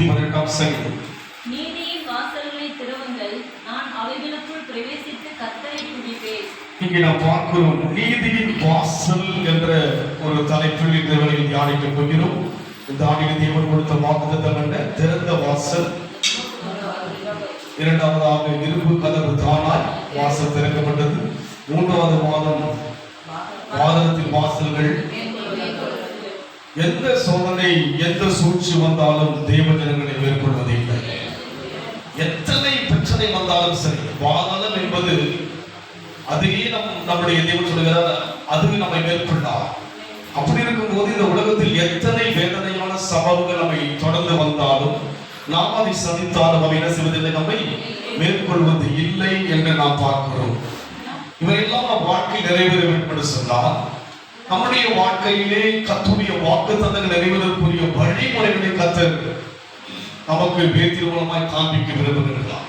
118 சங்கீதம். நீதியின் வாசல்களை திறவுங்கள், நான் அவைகளுக்குள் பிரவேசித்து கர்த்தரை துதிப்பேன். இங்கே நாம் பார்க்கிறோம், நீதியின் வாசல் என்ற ஒரு தலைப்பில் இந்த வேளையில் தியானிக்கப் போகிறோம். இந்த ஆண்டில் தேவன் கொடுத்த வாக்குத்தத்தம் என்ன? திறந்த வாசல். இரண்டாவதாக இரும்பு கதவு தானாய் வாசல் திறக்கப்பட்டது. மூன்றாவது வாதத்தின் வாசல்கள். எந்த சோதனை எந்த சூழ்ச்சி வந்தாலும் தேவ ஜனங்களை மேற்கொள்வது இல்லை. எத்தனை பிரச்சனை வந்தாலும் சரி, வாதம் என்பது அதையே நம்முடைய தேவன் சொல்கிறார், அது நம்மை மேற்கொள்ளார். அப்படி இருக்கும்போது இந்த உலகத்தில் எத்தனை வேதனையான சம்பவங்கள் நம்மை தொடர்ந்து வந்தாலும் நாம் அதை சந்தித்தாலும் அவை என்ன செய்வதில்லை, நம்மை மேற்கொள்வது இல்லை என்று நாம் பார்க்கிறோம். இவையெல்லாம் நம் வாழ்க்கை நிறைவேற வேண்டும் என்று சொன்னால் நம்முடைய வாழ்க்கையிலே கர்த்தருடைய வாக்குத்தத்தங்கள் நிறைவேறக்கூடிய வழிமுறைகளை கர்த்தர் நமக்கு வேத்தின் மூலமாய் காண்பிக்க விரும்புகிறார்.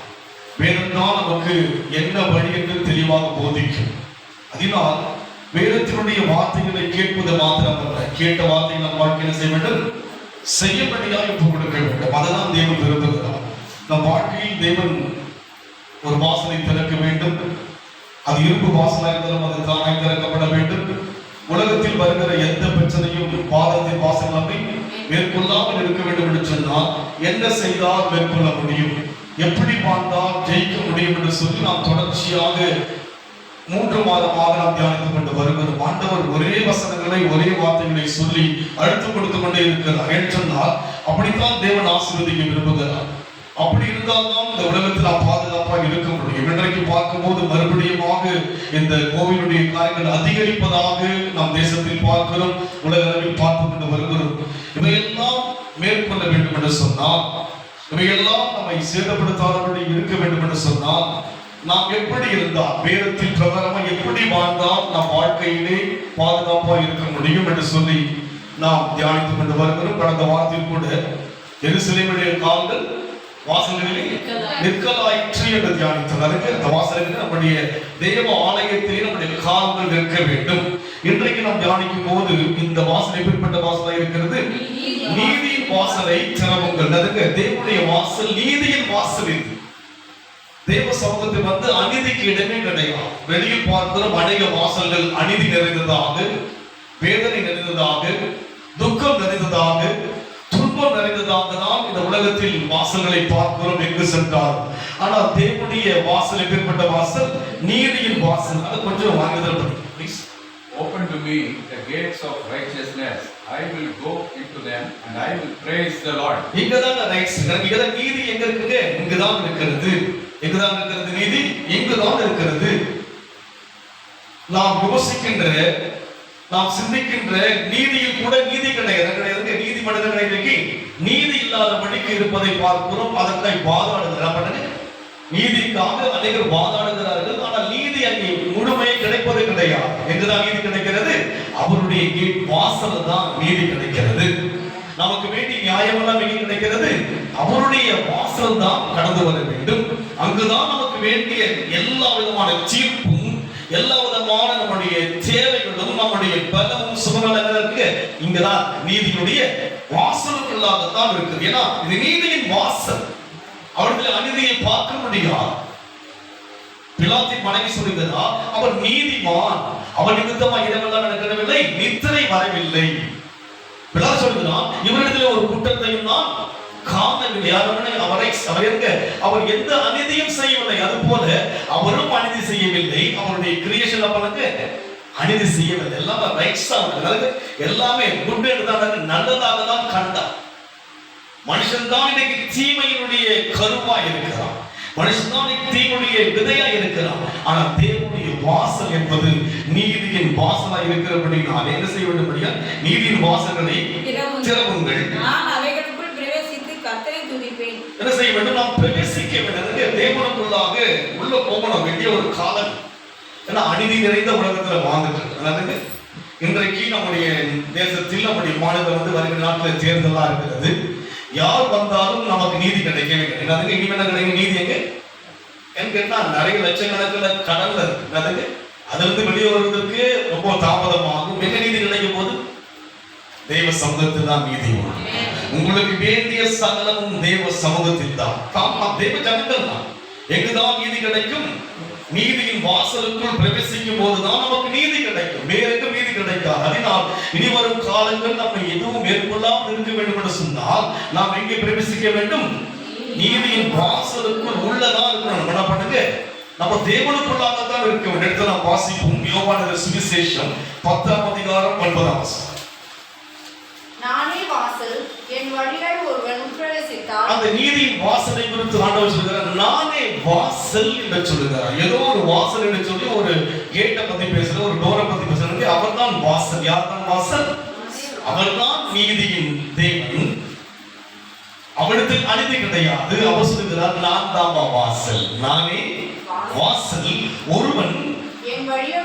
வேதம்தான் நமக்கு என்ன வழி என்று தெளிவாக போதிக்கும். அதனால் வேதத்தினுடைய வார்த்தைகளை கேட்பது மாத்திரமல்ல, கேட்ட வார்த்தையை நம் வாழ்க்கையில் செய்ய வேண்டும், செய்யப்படியாக ஒப்புக் கொடுக்க வேண்டும். அதுதான் தேவன் விரும்புகிறார். நம் வாழ்க்கையில் தேவன் ஒரு வாசலை திறக்க வேண்டும். அது இரும்பு வாசலாக இருந்தாலும் அது தானாய் திறக்கப்பட வேண்டும். உலகத்தில் வருகிற எந்த பிரச்சனையும் பாதத்தின் வாசல் நம்மை மேற்கொள்ளாமல் இருக்க வேண்டும் என்று சொன்னால் என்ன செய்தால் மேற்கொள்ள முடியும், எப்படி வாழ்ந்தால் ஜெயிக்க முடியும் என்று சொல்லி நாம் தொடர்ச்சியாக 3 மாதமாக நாம் தியானித்துக் கொண்டு வருகிறோம். ஆண்டவர் ஒரே வசனங்களை ஒரே வார்த்தைகளை சொல்லி அழுத்தம் கொடுத்து கொண்டே இருக்கிறார். ஏனென்றால் அப்படித்தான் தேவன் ஆசீர்வதிக்க விரும்புகிறார். அப்படி இருந்தால்தான் இந்த உலகத்தில் நாம் பாதுகாப்பாக இருக்க முடியும். இன்றைக்கு பார்க்கும்போது மறுபடியுமாக இந்த கோவிலுடைய காரியங்கள் அதிகரிப்பதாக நாம் தேசத்தில் பார்க்கிறோம், உலக அளவில் பார்த்து கொண்டு வருகிறோம். இவையெல்லாம் மேற்கொள்ள வேண்டும் என்று சொன்னால், இவையெல்லாம் நம்மை சேதப்படுத்தாதபடி இருக்க வேண்டும் என்று சொன்னால், நாம் எப்படி இருந்தால், வேதத்தில் பிரகாரமாக எப்படி வாழ்ந்தால் நம் வாழ்க்கையிலே பாதுகாப்பாக இருக்க முடியும் என்று சொல்லி நாம் தியானித்துக் கொண்டு வருகிறோம். கடந்த வாரத்தில் கூட எருசலேமுடைய கால்கள் வாசல்களிலே நிற்கலாயிற்று என்று தியானித்தோம். அதுக்கு அந்த வாசல்களில் நம்முடைய தேவ ஆலயத்திலே நம்முடைய கால்கள் நிற்க வேண்டும். இன்றைக்கு நாம் தியானிக்கும் போது இந்த வாசல் எப்படிப்பட்ட வாசலாக இருக்கிறது? நீதியின் வாசலை திறவுங்கள். அதுக்கு தேவனுடைய வாசல் நீதியின் வாசல். இது தேவ சமூகத்தில் வந்து அநீதிக்கு இடமே கிடையாது. வெளியில் பார்க்கிறோம் அநேக வாசல்கள் அநீதி நிறைந்ததாக, வேதனை நிறைந்ததாக, துக்கம் நிறைந்ததாக, துன்பம் நிறைந்ததாக தான் இந்த உலகத்தில் வாசல்களை பார்க்கிறோம் எங்கு சென்றால். ஆனால் தேவனுடைய வாசல் எப்பேற்பட்ட வாசல்? நீதியின் வாசல். அது கொஞ்சம் வாங்குதல் பண்ணி please. Open to me the gates of righteousness. I will go into them and I will praise the Lord. இங்கதான் ரைட்ஸ். இங்கதான் நீதி எங்க இருக்குங்க? இங்கதான் இருக்கிறது. எங்கதான் இருக்கிறது நீதி? இங்குதான் இருக்கிறது. நாம் யோசிக்கின்ற, நாம் சிந்திக்கின்ற நீதியில் கூட நீதி கிடையாது. நீதிமன்ற கிடையாது. நீதி இல்லாதபடிக்கு இருப்பதை பார்க்கிறோம். அதற்காக வாதாடுகிறார். நீதிக்காக அநேகர் வாதாடுகிறார்கள். ஆனால் நீதி அங்கே முழுமையை கிடைப்பது கிடையாது. எங்குதான் நீதி கிடைக்கிறது? அவருடைய கேட் வாசல் தான் நீதி கிடைக்கிறது. நமக்கு வேண்டிய நியாயமெல்லாம் எங்கே கிடைக்கிறது? அவருடைய வாசல் தான் கடந்து வர வேண்டும். அங்குதான் நமக்கு வேண்டிய எல்லா விதமான தீர்ப்பும், எல்லா விதமான நம்முடைய தேவைகளும், நம்முடைய பலமும் சுகங்களும் இருக்கு. இங்கதான் நீதியுடைய வாசலுக்குள்ளாகத்தான் இருக்குது. ஏன்னா இது நீதியின் வாசல். அவர்கள் அநீதியை பார்க்க முடியாது. பிலாத்தின் மனைவி சொல்லுகிறார், அவர் நீதிமான், அவர் நிமித்தமாக இடமெல்லாம் நடக்கவில்லை, நித்திரை வரவில்லை. பிலாத் சொல்லுகிறான், இவரிடத்தில் ஒரு குற்றத்தையும் நான் காணவில்லை. அவர் எந்த அநீதியும் செய்யவில்லை. அது போல அவரும் அநீதி செய்யவில்லை. அவருடைய கிரியேஷன் அப்பனுக்கு அநீதி செய்யவில்லை. எல்லாமே ரைட்ஸா உள்ளது. எல்லாமே குட் தான், நல்லதாக தான் கண்டார். மனுஷன் தான் இன்னைக்கு தீமையினுடைய கருவா இருக்கிறான். மனுஷன் தான் இன்னைக்கு தீமையுடைய விதையா இருக்கிறான். ஆனா தேவனுடைய வாசல் என்பது நீதியின் வாசலா இருக்கிறபடி நான் என்ன செய்ய வேண்டும்? நீதியின் வாசல்களை திறவுங்கள், நான் அவைகளுக்குள் பிரவேசித்து கர்த்தரை துதிப்பேன். என்ன செய்ய வேண்டும்? நாம் பிரவேசிக்க வேண்டும். தேவனுக்குள்ளாக உள்ள போகணும் வேண்டிய ஒரு காலம். ஏன்னா அநீதி நிறைந்த உலகத்துல வாழ்ந்துட்டு இன்றைக்கு நம்முடைய தேசத்தில் நம்முடைய மாநிலம் வந்து வருகிற நாட்டில் தேர்தலாம் இருக்கிறது. யார் வந்தாலும் நமக்கு நீதி கிடைக்கவே கிடையாது. இனிமே கிடைக்கும் நீதி எங்க கேட்டா நிறைய லட்சக்கணக்கில் கடல்ல இருக்கு. அதுல இருந்து வெளியே வருவதற்கு ரொம்ப தாமதமாகும். எங்க நீதி கிடைக்கும் போது? தெய்வ சமூகத்தில் தான் நீதி. உங்களுக்கு வேண்டிய சகலமும் தேவ சமூகத்தில் தான். நாம் தேவ ஜனங்கள் தான். எங்குதான் நீதி கிடைக்கும்? நீதியின் வாசலுக்குள் பிரவேசிக்கும் போதுதான் நமக்கு நீதி கிடைக்கும். வேற எங்கும் நீதி கிடைக்காது. அதனால் இனி வரும் காலங்கள் நம்ம எதுவும் மேற்கொள்ளாமல் இருக்க வேண்டும் என்று சொன்னால் நாம் எங்கே பிரவேசிக்க வேண்டும்? நீதியின் வாசலுக்குள் உள்ளதான் இருக்கணும். என்ன பண்ணுங்க, நம்ம தேவனுக்குள்ளாகத்தான் இருக்க வேண்டும். எடுத்து நாம் வாசிப்போம். யோவான் சுவிசேஷம் 10ஆம் அதிகாரம் 9ஆம் வசனம். நானே வாசல், என் வழியாய் ஒருவன் உட்பிரவேசித்தால். அந்த நீதியின் வாசலை குறித்து ஆண்டவர் சொல்கிறார், நானே வாசல் என்று சொல்லுகிறார். ஏதோ ஒரு வாசல் என்று சொல்லி ஒரு கேட்டை பத்தி பேசுற, ஒரு டோரை பத்தி பேசுறது. அவர்தான் வாசல். யார் தான் வாசல்? அவர்தான் நீதியின் தேவன். அவரிடத்தில் அநீதி கிடையாது. அவர் சொல்லுகிறார், நான் தான் வாசல், நானே வாசல். ஒருவன் என் வழியாய்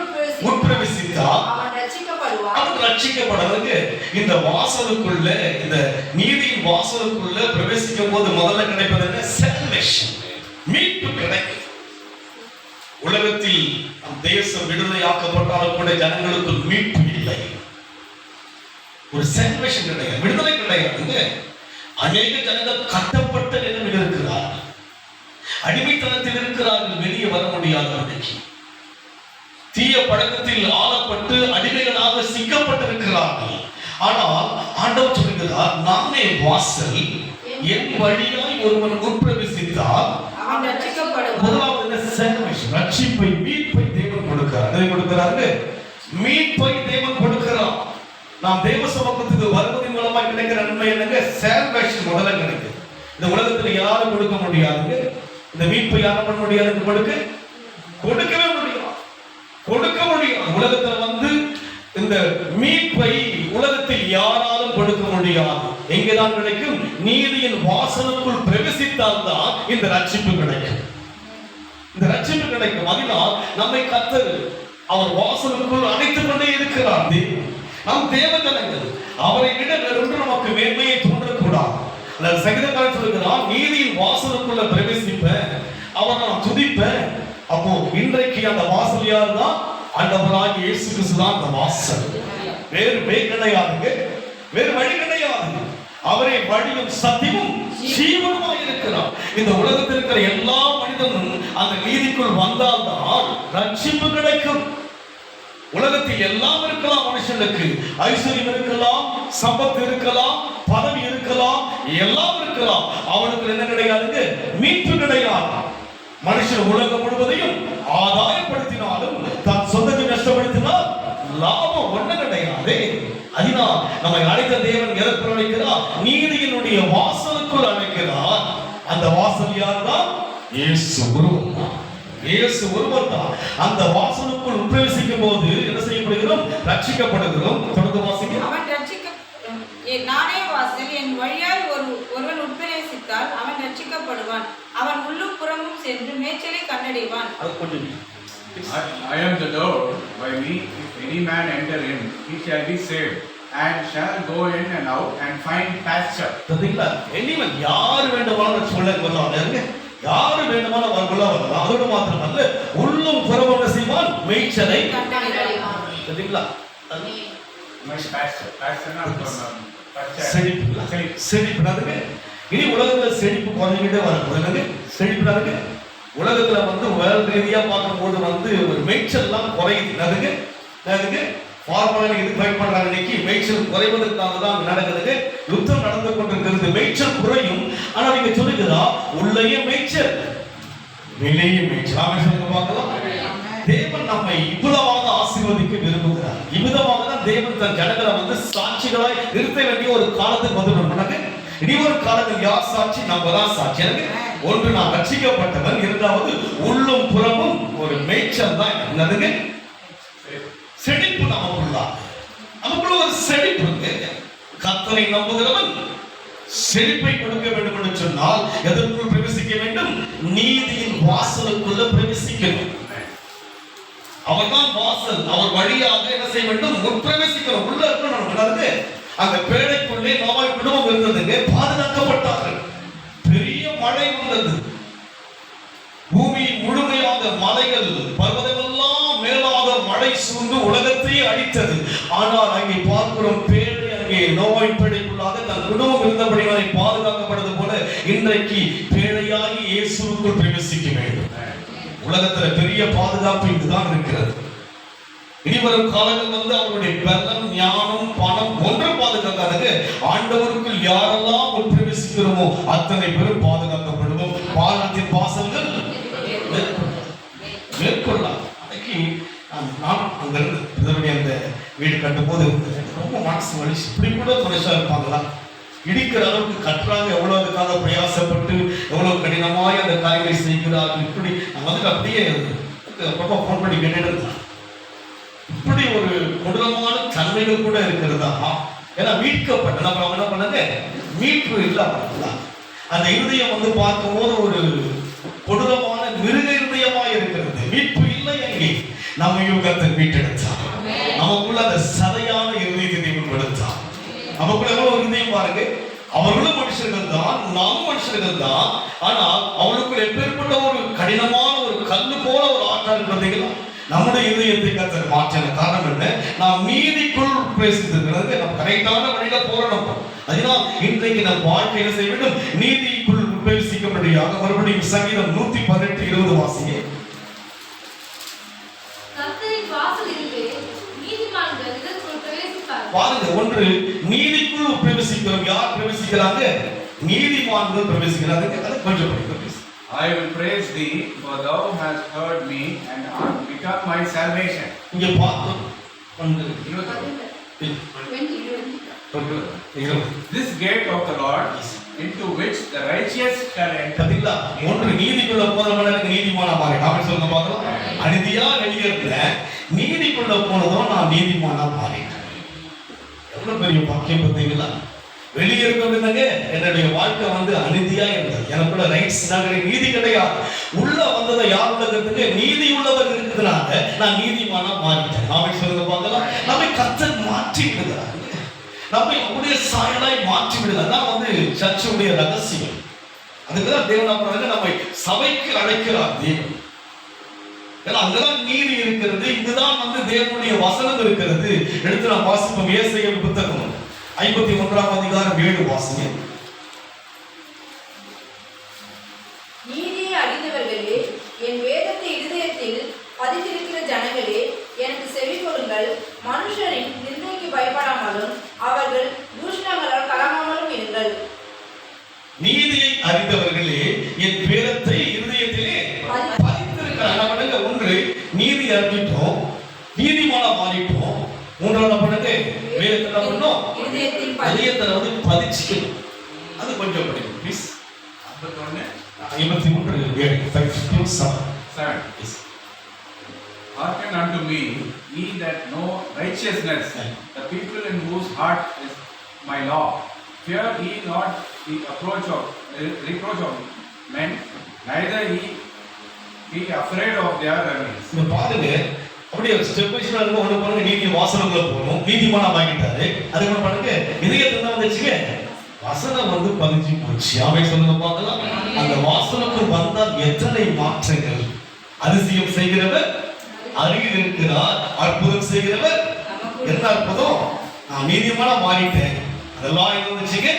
உட்பிரவேசித்தால் அவன் ரட்சிக்கப்படுவான். அவன் ரட்சிக்கப்படுறதுக்கு இந்த வாசலுக்குள்ள, இந்த நீதியின் வாசலுக்குள்ள பிரவேசிக்கும் போது முதல்ல கிடைப்பது என்ன? salvation, மீட்பு கிடைக்கும். உலகத்தில் தேசம் விடுதலையாக்கப்பட்டாலும் கூட ஜனங்களுக்கு மீட்பு இல்லை. ஒரு salvation கிடையாது, விடுதலை கிடையாதுங்க. அநேக ஜனங்கள் கட்டப்பட்ட நிலையில் இருக்கிறார்கள், அடிமைத்தனத்தில் இருக்கிறார்கள், வெளியே வர முடியாதவர்களுக்கு. தீய பழக்கத்தில் ஆளப்பட்டு அடிமைகளாக சிக்கப்பட்டிருக்கிறார்கள். ஆனால் ஆண்டவர் சொல்கிறார், நானே வாசல், என் வழியாய் ஒருவன் உட்பிரவேசித்தால் அவன் ரட்சிக்கப்படுவான். முதலாவது salvation, ரட்சிப்பை, மீட்பை தேவன் கொடுக்கிறார். எதை கொடுக்கிறாரு? மீட்பை தேவன் கொடுக்கிறார். நாம் தேவ சமூகத்துக்கு வருவதன் மூலமா கிடைக்கிற நன்மை என்னங்க? salvation முதல்ல கிடைக்குது. இந்த உலகத்துல யாரும் கொடுக்க முடியாதுங்க. இந்த மீட்பை யாரும் பண்ண முடியாது. கொடுக்கவே முடியும், கொடுக்க முடியும். உலகத்துல வந்து இந்த மீட்பை உலகத்தில் யாராலும் கொடுக்க முடியாது. எங்கேதான் கிடைக்கும்? நீதியின் வாசலுக்குள் பிரவேசித்தால் தான் இந்த ரட்சிப்பு கிடைக்கும். இந்த ரட்சிப்பு கிடைக்கும். அதனால் நம்மை கர்த்தர் அவர் வாசலுக்குள் அழைத்துக் கொண்டே இருக்கிறார். நம் தேவ ஜனங்கள் அவரை விட வேறொன்று நமக்கு மேன்மையை தோன்றக்கூடாது. சங்கீதக்காரன் சொல்லுகிறான், நீதியின் வாசலுக்குள்ள பிரவேசிப்பேன், அவர் நான் துதிப்பேன். அப்போ இன்றைக்கு அந்த வாசல் யார் தான்? ஆண்டவராகிய இயேசு கிறிஸ்து தான் அந்த வாசல். வேறு வழி கிடையாதுங்க, வேறு வழி கிடையாது. அவரே வழியும் சத்தியமும் ஜீவனுமாய் இருக்கிறார். இந்த உலகத்தில் இருக்கிற எல்லா மனிதனும் அந்த நீதிக்குள் வந்தால்தான் ரட்சிப்பு கிடைக்கும். உலகத்தில் எல்லாம் இருக்கலாம், மனுஷனுக்கு ஐஸ்வர்யம் இருக்கலாம், சம்பத்து இருக்கலாம், பதவி இருக்கலாம், எல்லாம் இருக்கலாம். அவனுக்கு என்ன கிடையாதுங்க? மீட்பு கிடையாது. மனுஷன் உலகம் முழுவதையும் ஆதாயப்படுத்தினாலும் தன் சொந்தத்தை நஷ்டப்படுத்தினால் லாபம் ஒண்ணு கிடையாது. அதனால் நம்மை அழைத்த தேவன் எதற்கு அழைக்கிறார்? நீதியினுடைய வாசலுக்குள் அழைக்கிறார். அந்த வாசல் யார்தான்? இயேசு ஒருவர். இயேசு ஒருவர் தான். அந்த வாசலுக்குள் பிரவேசிக்கும் போது என்ன செய்யப்படுகிறோம்? ரட்சிக்கப்படுகிறோம். தொடர்ந்து வாசிக்க. அவன் நானே வாசல், என் வழியாய் ஒருவன் உட்பிரவேசித்தால் அவன் ரட்சிக்கப்படுவான். அவன் உள்ளும் புறமும் சென்று மேய்ச்சலை கண்டடைவான். அது கொஞ்சம் I am the door. By me, if any man enter in, he shall be saved, and shall go in and out and find pasture. தெரியுங்களா? anyone யார் வேண்டுமானாலும் சொல்ல வரலாம், யாரு வேண்டுமானாலும் வரலாம் வரலாம். அதோடு மாத்திரமல்ல, உள்ளும் புறமும் செய்வான், மேய்ச்சலை கண்டடைவான். தெரியுங்களா? செழிப்பு. இனி உலகத்துல செழிப்பு குறைஞ்சிக்கிட்டே வரக்கூடாது. செழிப்பு உலகத்துல வந்து வேல் ரீதியா பார்க்கும்போது வந்து ஒரு மேய்ச்சல் எல்லாம் குறையுது. ஃபார்மலா இது ஃபைட் பண்றாங்க. இன்னைக்கு மேய்ச்சல் குறைவதற்காக தான் நடக்குது. யுத்தம் நடந்து கொண்டிருக்கிறது. மேய்ச்சல் குறையும். ஆனா நீங்க சொல்லுகிறா உள்ளேயே மேய்ச்சல், வெளியே மேய்ச்சல். பார்க்கலாம், தேவன் நம்மை இவ்வளவாக ஆசீர்வதிக்க விரும்புகிறார். இவ்விதமாக தான் தேவன் தன் ஜனங்களை வந்து சாட்சிகளாய் நிறுத்த வேண்டிய ஒரு காலத்துக்கு வந்து இனி ஒரு காலத்தில் யார் சாட்சி? நம்ம தான் சாட்சி. ஒன்று, நான் ரட்சிக்கப்பட்டவன். இரண்டாவது, உள்ளும் புறமும் ஒரு மேய்ச்சல் தான். என்னதுங்க? செழிப்பு. நமக்குள்ள ஒரு செழிப்பு. கர்த்தரை நம்புகிறவன் செழிப்பை கொடுக்க வேண்டும் என்று சொன்னால் எதற்குள் பிரவேசிக்க வேண்டும்? நீதியின் வாசலுக்குள்ள பிரவேசிக்கணும். அவர்தான் வாசல். அவர் வழியாக என்ன செய்ய வேண்டும்? உட்பிரவேசிக்கணும். உள்ள இருக்கணும். அந்த பேழைக்குள்ளே நோவாய் குடும்பம் இருந்ததுங்க, பாதுகாக்கப்பட்டார்கள். பெரிய மழை வந்தது. பூமி முழுமையாக மலைகள் பர்வதமெல்லாம் மேலாக மழை சூழ்ந்து உலகத்தையே அடித்தது. ஆனால் அங்கே பார்க்கிறோம், பேழை அங்கே அங்கே நோவாயின் பேழைக்குள்ளாக தன் குடும்பம் இருந்தபடியாலே பாதுகாக்கப்படுவது போல இன்றைக்கு பேழையாகி இயேசுவுக்குள் பிரவேசிக்க வேண்டும். உலகத்துல பெரிய பாதுகாப்பு இங்குதான் இருக்கிறது. இனிவரும் காலங்கள் அவருடைய பலம், ஞானம், பணம் ஒன்றும் பாதுகாக்காதது. ஆண்டவருக்குள் யாரெல்லாம் உட்பிரவேசிக்கிறோமோ அத்தனை பேரும் பாதுகாக்கப்படுவோம். பாலத்தின் வாசல்கள் மேற்கொள்ளலாம். அன்னைக்கு நான் அங்கிருந்து இதனுடைய அந்த வீடு கட்டும் போது ரொம்ப மனசு வலிச்சு, இப்படி கூட மனுஷா இருப்பாங்களா? இடிக்கிற அளவுக்கு கட்டுறாங்க, எவ்வளவு அதுக்காக பிரயாசப்பட்டு எவ்வளவு கடினமாய் அந்த காரியங்களை செய்கிறார்கள். இப்படி நான் அப்படியே ரொம்ப போன் பண்ணி கேட்டுட்டு இப்படி ஒரு கொடூரமான தன்மைகள் கூட இருக்கிறதா? ஏன்னா மீட்கப்பட்ட நம்ம என்ன பண்ணது, மீட்பு இல்லாம அந்த இருதயம் பார்க்கும்போது ஒரு கொடூரமான மிருக இருதயமாய் இருக்கிறது. மீட்பு இல்லை. எங்கே நம்ம யுகத்தை மீட்டெடுத்தான். நமக்குள்ள அந்த சதையான இருதயத்தை கொடுத்தான். நமக்குள்ள எவ்வளவு இருதயம் பாருங்க. அவர்களும் மனுஷர்கள் தான், நாம் மனுஷர்கள் தான். ஆனால் அவளுக்குள்ள எப்பேற்பட்ட ஒரு கடினமான ஒரு கல்லு போல ஒரு ஆற்றல் இருக்கிறது. நம்முடைய இதயத்தை கர்த்தர் மாற்றின காரணம் என்ன? நாம் நீதிக்குள் பிரவேசித்திருக்கிறது. நம்ம கரெக்டான வழியில போறோம். அதனால் இன்றைக்கு நம் வாழ்க்கையில செய்ய வேண்டும், நீதிக்குள் பிரவேசிக்கும்படியாக. மறுபடியும் சங்கீதம் 118:20 வாசிங்க. பாருங்க, ஒன்று நீதிக்குள் பிரவேசிக்கிறோம். யார் பிரவேசிக்கிறாங்க? நீதிமான்கள் பிரவேசிக்கிறாங்க. அது கொஞ்சம் படிக்க. I will praise thee, for thou hast heard me and art become my salvation. இங்க பார்த்தோம். This gate of the Lord into which the righteous shall enter. கதில்லா ஒன்று நீதிக்குள்ள போனவன நீதிமானா மாறி. நாம சொல்லுங்க பார்க்கலாம். அநீதியா வெளியேறல, நீதிக்குள்ள போனதும் நான் நீதிமானா மாறிட்டேன். எவ்வளவு பெரிய பாக்கியம் பார்த்தீங்களா? வெளியே இருக்க என்னுடைய வாழ்க்கை அநீதியா இருந்தது. எனக்குள்ள ரைட்ஸ் நீதி கிடையாது. உள்ள வந்ததை யார் உள்ளதுக்கு நீதி உள்ளவர் இருக்கிறதுனால நான் நீதிமானா மாறிட்டேன். நாம சொல்லுங்க பார்க்கலாம். நம்மை கர்த்தர் மாற்றி விடுகிறார். நம்மை அவருடைய சாயலாய் மாற்றி விடுகிறார். தான் சர்ச்சுடைய ரகசியம். அதுக்குதான் தேவன் நம்மை சபைக்கு அழைக்கிறார் தேவன். ஏன்னா அங்கதான் நீதி இருக்கிறது. இங்குதான் தேவனுடைய வசனம் இருக்கிறது. எடுத்து நாம் வாசிப்போம். ஏசாயா புத்தகம் 51ஆம் அதிகாரம் 7 வாசிங்க. நீதியை அறிந்தவர்களே, என் வேதத்தை இருதயத்தில் பதித்திருக்கிற ஜனங்களே, எனக்கு செவி கொடுங்கள். மனுஷரின் நிந்தைக்கு பயப்படாமலும் அவர்கள் தூஷணங்களால் கலங்காமலும் இருங்கள். நீதியை அறிந்தவர்களே, என் வேதத்தை இருதயத்திலே பதித்திருக்கிறாங்க. ஒன்று நீதி அறிஞ்சிட்டோம், நீதிமானா மாறிட்டோம். மூன்றாவது பண்ணுங்க, வேதத்தை பண்ணோம், இதயத்துல பதிச்சுக்கணும். அது கொஞ்சம் படிக்கும் please. 53:7. Hearken unto me, ye that know righteousness, the people in whose heart is my law. Fear ye not the reproach of men, neither ye be afraid of their enemies. இந்த பாருங்க, அப்படியே ஸ்டெப் பை ஸ்டெப் ஒன்று பாருங்க. நீதி வாசனங்களை போகணும், நீதிமானா ஆகிட்டாரு. அது என்ன பண்ணுங்க, இதயத்துல வந்துச்சுங்க, வசனம் பதிஞ்சு போச்சு. அவை சொல்லுங்க பார்க்கலாம். அந்த வாசனுக்கு வந்தால் எத்தனை மாற்றங்கள். அதிசயம் செய்கிறவர் அருகில் இருக்கிறார், அற்புதம் செய்கிறவர். என்ன அற்புதம்? நான் நீதிமானா மாறிட்டேன். அதெல்லாம் என்ன வந்துச்சுங்க,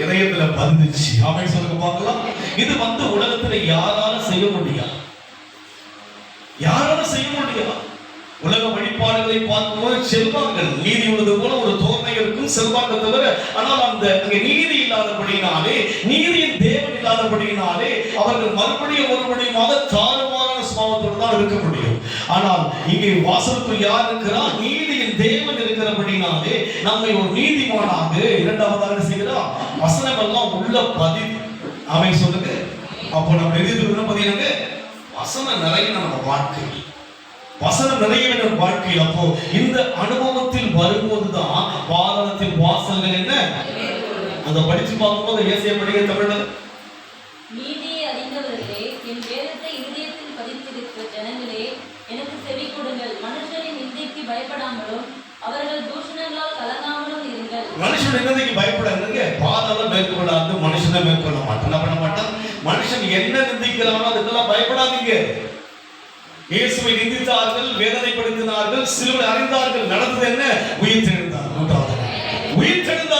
இதயத்துல பதிஞ்சிச்சு. அவை சொல்லுங்க பார்க்கலாம். இது உலகத்துல யாரால செய்ய முடியாது, யாரால செய்ய முடியாது. உலக வழிபாடுகளை பார்க்கும்போது செல்வார்கள் நீதி உள்ளது போல ஒரு தோரணை இருக்கும், செல்வாக்கு தவிர. ஆனால் அந்த நீதி இல்லாதபடியினாலே, நீதியின் தேவன் இல்லாதபடியினாலே அவர்கள் மறுபடியும் தாறுமாறான சுபாவத்தோடு தான் இருக்க முடியும். ஆனால் இங்கே வாசலுக்குள் யார் இருக்கிறார்? நீதியின் தேவன் இருக்கிறபடினாலே நம்மை ஒரு நீதிமானாக இரண்டாவதாக செய்கிறார். வசனம் எல்லாம் உள்ள அவை சொல்லுங்க. அப்போ நம்ம எதிர்த்து பதினாங்க வசனம் நிறைய நம்ம வாழ்க்கை, வசனம் நிறைய வேண்டும் வாழ்க்கையில். அப்போ இந்த அனுபவத்தில் வரும்போதுதான் பாதாளத்தின் வாசல்கள் என்ன அந்த படிச்சு பார்க்கும்போது ஏசிய படிக்க தமிழ்ல நீதியை அறிந்தவர்களே, என் வேதத்தை இருதயத்தில் பதித்திருக்கிற ஜனங்களே, எனக்கு செவி கொடுங்கள். மனுஷரின் நிந்தைக்கு பயப்படாமலும் அவர்கள் தூஷணங்களால் கலங்காமலும் இருங்கள். மனுஷன் நிந்தைக்கு பயப்படாதுங்க. பாதாளம் மேற்கொள்ளாது, மனுஷனை மேற்கொள்ள மாட்டான். என்ன பண்ண மாட்டான்? மனுஷன் என்ன நிந்திக்கிறானோ அதுக்கெல்லாம் பயப்படாதீங்க. இயேசுவை நிந்தித்தார்கள், வேதனைப்படுத்தினார்கள், சிலுவையில் அறைந்தார்கள். நடந்தது என்ன? உயிர்த்தெழுந்தார். உயிர்த்தெழுந்த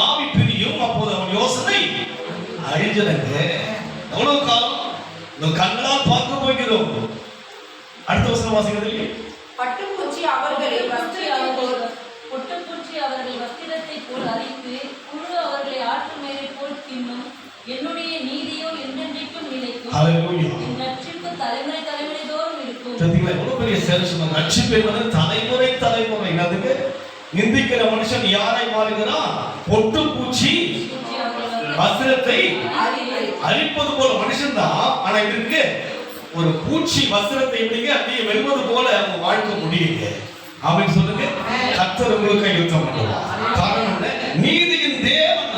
ஆவி பிரியும், அப்போது அவன் யோசனை அழிஞ்சனங்க. எவ்வளவு காலம் உங்கள் கண்ணால் பார்க்க போகிறோம். அடுத்த வசனம் வாசிக்கிறது. பட்டுப்பூச்சி அவர்களை பொட்டுப்பூச்சி அவர்கள் வஸ்திரத்தை போல் அரித்து புழு அவர்களை ஆற்று மேலை போல் தின்னும். என்னுடைய நீதியோ என்றென்றைக்கும் நிலைக்கும். ஹல்லேலூயா. என் ரட்சிப்பு தலைமுறை தலைமுறை தோறும் இருக்கும். சரிங்களா? எவ்வளவு பெரிய சேஷம். ரட்சிப்பு என்பது தலைமுறை தலைமுறை. அதுக்கு நிந்திக்கிற மனுஷன் யாரை மாறுகிறான்? பொட்டுப்பூச்சி வஸ்திரத்தை அரிப்பது போல மனுஷன் தான். ஆனா இவருக்கு ஒரு பூச்சி வஸ்திரத்தை எப்படிங்க அப்படியே வெல்வது போல அவங்க வாழ்க்கை முடியுங்க. அப்படின்னு சொல்லுங்க. கர்த்தர் உங்களுக்கு யுத்தம் பண்ணுவார். காரணம் என்ன? நீதியின் தேவன்.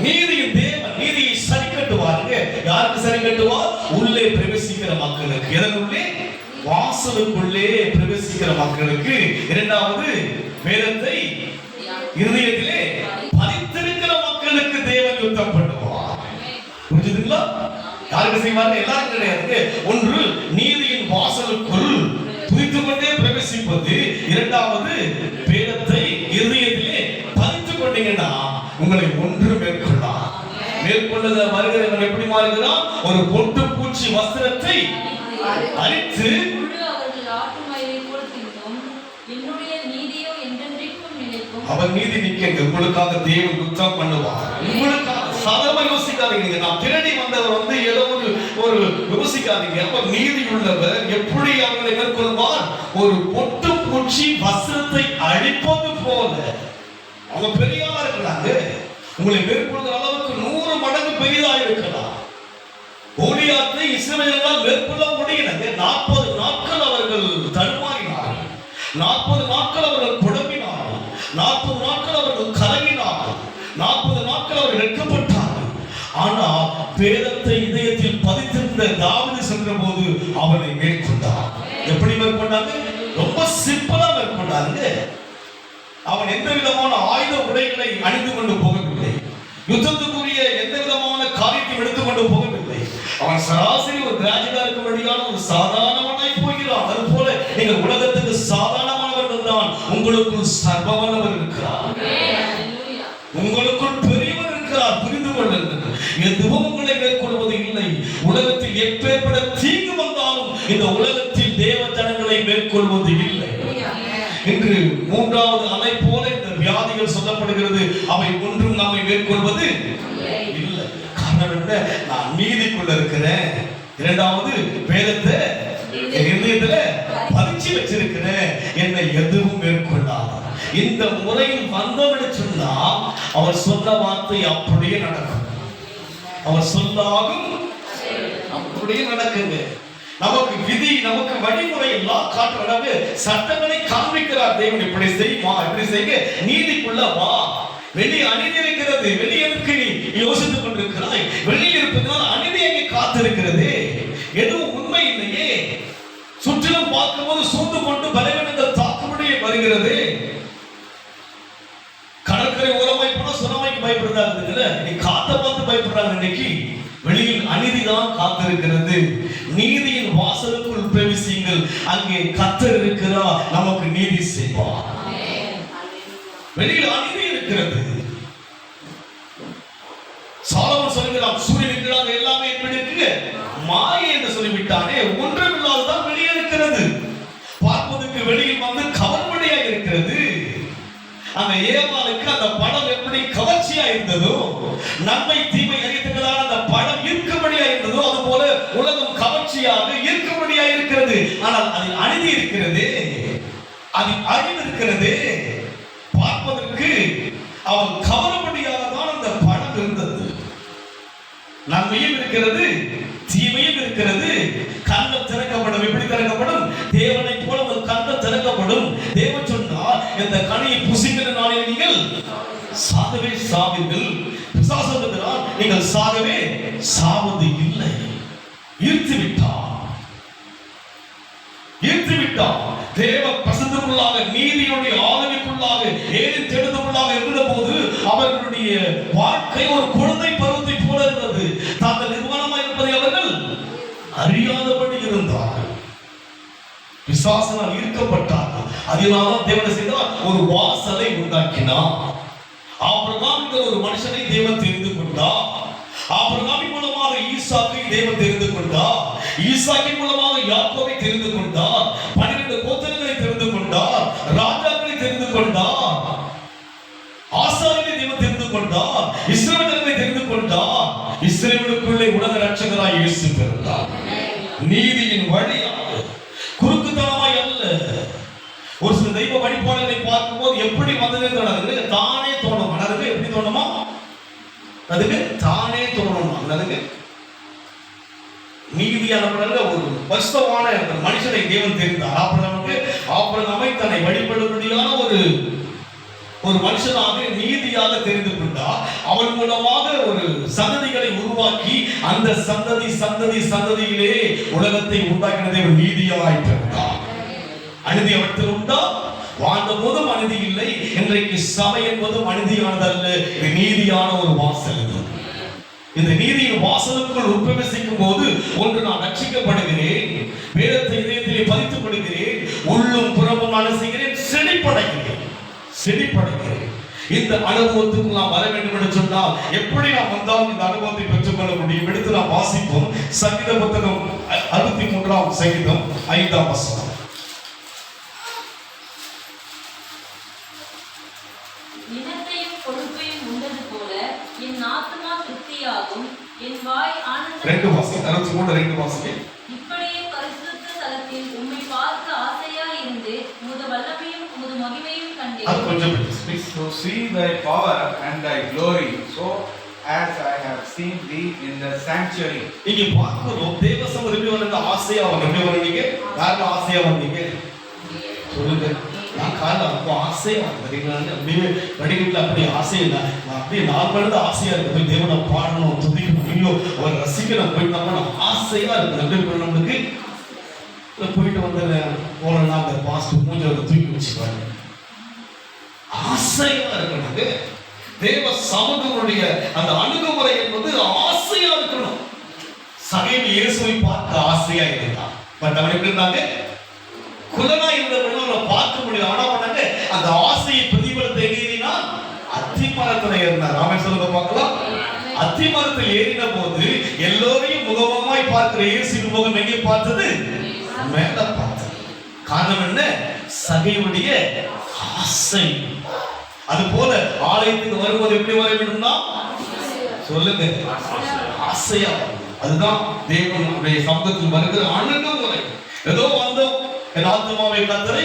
நீதியின் தேவன் நீதியை சரி கட்டுவாருங்க. யாருக்கு சரி கட்டுவார்? உள்ளே பிரவேசிக்கிற மக்களுக்கு. எதனுள்ளே? வாசலுக்குள்ளே பிரவேசிக்கிற மக்களுக்கு. இரண்டாவது, வேதத்தை இருதயத்திலே பதித்திருக்கிற மக்களுக்கு தேவன் யுத்தம் பண்ணுவார். புரிஞ்சுதுங்களா? யாருக்கு செய்வாங்க? எல்லாரும் கிடையாது. ஒன்று, நீதியின் வாசலுக்குள் துதித்துக் கொண்டே பிரவேசிப்பது. இரண்டாவது, வேதத்தை இருதயத்திலே பதித்துக் கொண்டீங்கன்னா உங்களை ஒன்று மேற்கொள்ளலாம். மேற்கொள்ளத வருகிறவன் எப்படி மாறுகிறான்? ஒரு பொட்டு பூச்சி வஸ்திரத்தை அரித்து அவர் நீதி நிற்க உங்களுக்காக தேவன் யுத்தம் பண்ணுவார். உங்களுக்காக சாதாரண யோசிக்காதீங்க. நான் திருடி வந்தவர் ஏதோ ஒரு யோசிக்காதீங்க. அவர் நீதி உள்ளவர். எப்படி அவர்களை மேற்கொள்வார்? ஒரு பொட்டு பூச்சி வஸ்திரத்தை அழிப்பது போல. அவங்க பெரியாரா இருக்கிறாங்க. உங்களை மேற்கொள்கிற அளவுக்கு 100 மடங்கு பெரிதா இருக்கலாம். கோலியாத்தை இஸ்ரவேலால் மேற்கொள்ள முடியலங்க. 40 நாட்கள் அவர்கள் தடுமாறினார்கள். 40 நாட்கள் அவர்கள் குழம்பினார்கள். 40 நாட்கள் அவர்கள் கலங்கினார்கள். 40 நாட்கள் அவர்கள் வெட்கப்பட்டார்கள். ஆனா வேதத்தை இதயத்தில் பதித்திருந்த தாவீது சென்ற போது அவனை மேற்கொண்டார். எப்படி மேற்கொண்டாங்க? ரொம்ப சிம்பிளா மேற்கொண்டாங்க. அவன் எந்த விதமான ஆயுத உடைகளை அணிந்து கொண்டு போகவில்லை. யுத்தத்துக்குரிய எந்த விதமான காரியத்தையும் எடுத்துக்கொண்டு போகவில்லை. அவன் சராசரி ஒரு கிராஜுவலா இருக்கும்படியான ஒரு சாதாரணமாய் போகிறான். அது போல நீங்கள் உலகத்துக்கு சாதாரணமானவர்கள் தான். உங்களுக்குள் சர்வவல்லவர் இருக்கிறார். உங்களுக்குள் பெரியவர் இருக்கிறார். புரிந்து கொள்ளுங்கள். எதுவும் உங்களை மேற்கொள்வது இல்லை. உலகத்தில் எப்பேற்பட்ட தீங்கு வந்தாலும் இந்த உலகத்தில் தேவ ஜனங்களை மேற்கொள்வது இல்லை. இன்று 3வது அலை போல இந்த வியாதிகள் சொல்லப்படுகிறது. அவை ஒன்றும் நம்மை மேற்கொள்வது இல்லை. காரணம் என்ன? நான் நீதிக்குள்ள இருக்கிறேன். இரண்டாவது, வேதத்தை இதயத்துல பதிச்சு வச்சிருக்கிறேன். என்னை எதுவும் மேற்கொள்ளாது. இந்த முறையில் வந்தவன்னு சொன்னா அவர் சொன்ன வார்த்தை அப்படியே நடக்கும். அவர் சொல்லாகும் அப்படியே நடக்குங்க. நமக்கு விதி, நமக்கு வழிமுறை எல்லாம் காட்டுறது, சட்டங்களை காண்பிக்கிறார் தேவன். இப்படி செய்யுமா, இப்படி செய்ய, நீதிக்குள்ள வா. வெளி அநீதி இருக்கிறது. வெளியேற்கு நீ யோசித்துக் கொண்டிருக்கிறாய். வெளியில் இருப்பதனால் அநீதி அங்கே காத்திருக்கிறது. எதுவும் உண்மை இல்லையே. சுற்றிலும் பார்க்கும்போது சூழ்ந்து கொண்டு பலவீனங்கள் தாக்கும்படியே வருகிறது. கடற்கரை ஓரமாய் போனா சுனாமிக்கு பயப்படுறாங்க. நீ காத்த பார்த்து பயப்படுறாங்க. இன்னைக்கு வெளியில் அநீதிதான் காத்திருக்கிறது. நீதியின் வாசலுக்குள் பிரவேசியுங்கள். அங்கே கர்த்தர் இருக்கிறார். நமக்கு நீதி செய்வார். வெளியில் அநீதி இருக்கிறது. சாலமோன் சொல்கிறான், சூரியனுக்கு எல்லாமே எப்படி இருக்கு? மாயை என்று சொல்லிவிட்டானே. ஒன்றுமில்லாததான் வெளியே இருக்கிறது. பார்ப்பதற்கு வெளியில் வந்து கவர்மடியா இருக்கிறது. அந்த ஏவாளுக்கு அந்த படம் எப்படி கவர்ச்சியா இருந்ததோ, நன்மை தீமை அறியத்தக்கதான அந்த படம் ஈர்க்கும்படியா இருந்ததோ, அது போல உலகம் கவர்ச்சியாக ஈர்க்கும்படியா இருக்கிறது. ஆனால் அதில் அநீதி இருக்கிறது, அதில் அழிவு இருக்கிறது. பார்ப்பதற்கு அவன் கவரும்படியாக தான் அந்த படம் இருந்தது. நன்மையும் இருக்கிறது, தீமையும் இருக்கிறது. கண்கள் திறக்கப்படும். எப்படி திறக்கப்படும்? தேவனை போல ஒரு கண்கள் திறக்கப்படும். தேவன் சொன்னார், இந்த கனியை புசிக்கிற நாளில் நீங்கள் சாகவே சாவீர்கள். பிசாசு சொல்லுகிறான், நீங்கள் சாகவே சாவது இல்லை. ஈர்த்து விட்டான். தேவ பிரசன்னத்துக்குள்ளாக, நீதியுடைய ஆளுமைக்குள்ளாக, ஏழு தேடுதலுக்குள்ளாக இருந்த போது அவர்களுடைய வாழ்க்கை ஒரு குழந்தை பருவத்தை போல இருந்தது. தாங்கள் நிர்வாணமாக இருப்பதை அவர்கள் அறியாதபடி இருந்தார்கள். பிசாசினால் ஈர்க்கப்பட்டார்கள். அதனால தேவன் செய்தார், ஒரு வாசலை உண்டாக்கினார். ஆபிரகாம் ஆபிரகாம் என்ற ஒரு மனுஷனை தேவன் தெரிந்து கொண்டார். ஆபிரகாமின் மூலமாக ஈசாக்கை தேவன் தெரிந்து கொண்டார். ஈசாக்கின் மூலமாக யாக்கோபை தெரிந்து கொண்டார். 12 கோத்திரங்களை தெரிந்து கொண்டார். ராஜாக்களை தெரிந்து கொண்டார். ஆசாரியனை தேவன் தெரிந்து கொண்டார். இஸ்ரவேலர்களை தெரிந்து கொண்டார். இஸ்ரவேலுக்குள்ளே உலக ரட்சகராய் இயேசு பிறந்தார். நீதியின் வழியாக, குறுக்குத்தனமாய் அல்ல. ஒரு சில தெய்வ வழிபாடுகளை பார்க்கும்போது எப்படி வந்தது தானே தோணும். அதுக்கு எப்படி தோணுமா? அதுக்கு தானே தோணும். அதுக்கு நீதியான ஒரு பரிசுத்தமான மனுஷனை தேவன் தெரிந்தார். ஆபிரகாமை தன்னை வழிபடும்படியான ஒரு மனுஷனாக நீதியாக தெரிந்து கொண்டார். அவன் மூலமாக ஒரு சந்ததிகளை உருவாக்கி அந்த சந்ததியிலே உலகத்தை உண்டாக்கினதை ஒரு நீதியாய் பிறந்தார். அநீதி அவற்றில் உண்டா? வாழ்ந்த போதும் அநீதி இல்லை. இன்றைக்கு சபை என்பதும் அநீதியானதல்ல, இது நீதியான ஒரு வாசல். இந்த நீதியின் வாசலுக்குள் உட்பிரவேசிக்கும் போது ஒன்று நான் ரட்சிக்கப்படுகிறேன், வேதத்தை இதயத்திலே பதித்துக் கொள்கிறேன், உள்ளும் புறமும் நான் செய்கிறேன், செழிப்படைகிறேன். இந்த அனுபவத்துக்கு நாம் வர வேண்டும் என்று சொன்னால் எப்படி நாம் வந்தால் இந்த அனுபவத்தை பெற்றுக்கொள்ள முடியும்? எடுத்து நாம் வாசிப்போம். சங்கீத புத்தகம் 63ஆம் சங்கீதம் 5ஆம் வசனம். இனத்தையும் கொழுப்பையும் உண்டது போல என் ஆத்துமா திருப்தியாகும், என் வாய் ஆனந்த. 2 வாசம் 63 2 வாசம். இப்படியே பரிசுத்த ஸ்தலத்தில் உம்மை பார்க்க ஆசையாய் இருந்து உமது வல்லமையும் உமது மகிமையும் கண்டேன். அது கொஞ்சம் To see thy power and thy glory, so as I have seen thee in the sanctuary. இங்க பார்க்கிறோம் தேவ சமூகத்தில் வந்து ஆசையா வந்தீங்க. யாருக்கு ஆசையா வந்தீங்க சொல்லுங்க. நான் காலைல அப்போ ஆசையா வந்தீங்க. அப்படியே வடிவில் அப்படி ஆசையா இல்லை, அப்படியே நார்மலாக ஆசையா இருக்கு. போய் தேவனை பாடணும், துதிக்கணும், ஐயோ அவர் ரசிக்கணும், போயிட்டு ஆசையா இருக்கு. எப்படி நம்மளுக்கு போயிட்டு வந்து போனா அந்த பாஸ்ட் மூஞ்ச தூக்கி வச்சுப்பாரு. ஆசையா இருக்கணும். தேவ சமூகங்களுடைய அந்த அணுகுமுறை என்பது ஆசையா இருக்கணும். சகைவு இயேசுவை பார்க்க ஆசையா இருந்தான். பட் அவன் எப்படி இருந்தாங்க? குலனா இருந்தவர்கள் அவரை பார்க்க முடியல. ஆனா பண்ணாங்க அந்த ஆசையை பிரதிபலித்த ஏறினா அத்திமரத்துல ஏறினார். ஆமென் சொல்லுங்க பார்க்கலாம். அத்திமரத்தில் ஏறின போது எல்லோரையும் முகமாய் பார்க்கிற இயேசுவின் முகம் எங்கே பார்த்தது? மேல பார்த்தது. காரணம் என்ன? சகைவுடைய ஆசை. அது போல ஆலயத்துக்கு வரும்போது எப்படி வர வேண்டும்னா சொல்லுங்க, ஆசையா. அதுதான் தேவனுடைய சமூகத்தில் வருகிற அணுகுமுறை. ஏதோ வந்தோம் என் ஆத்மாவை கத்தரை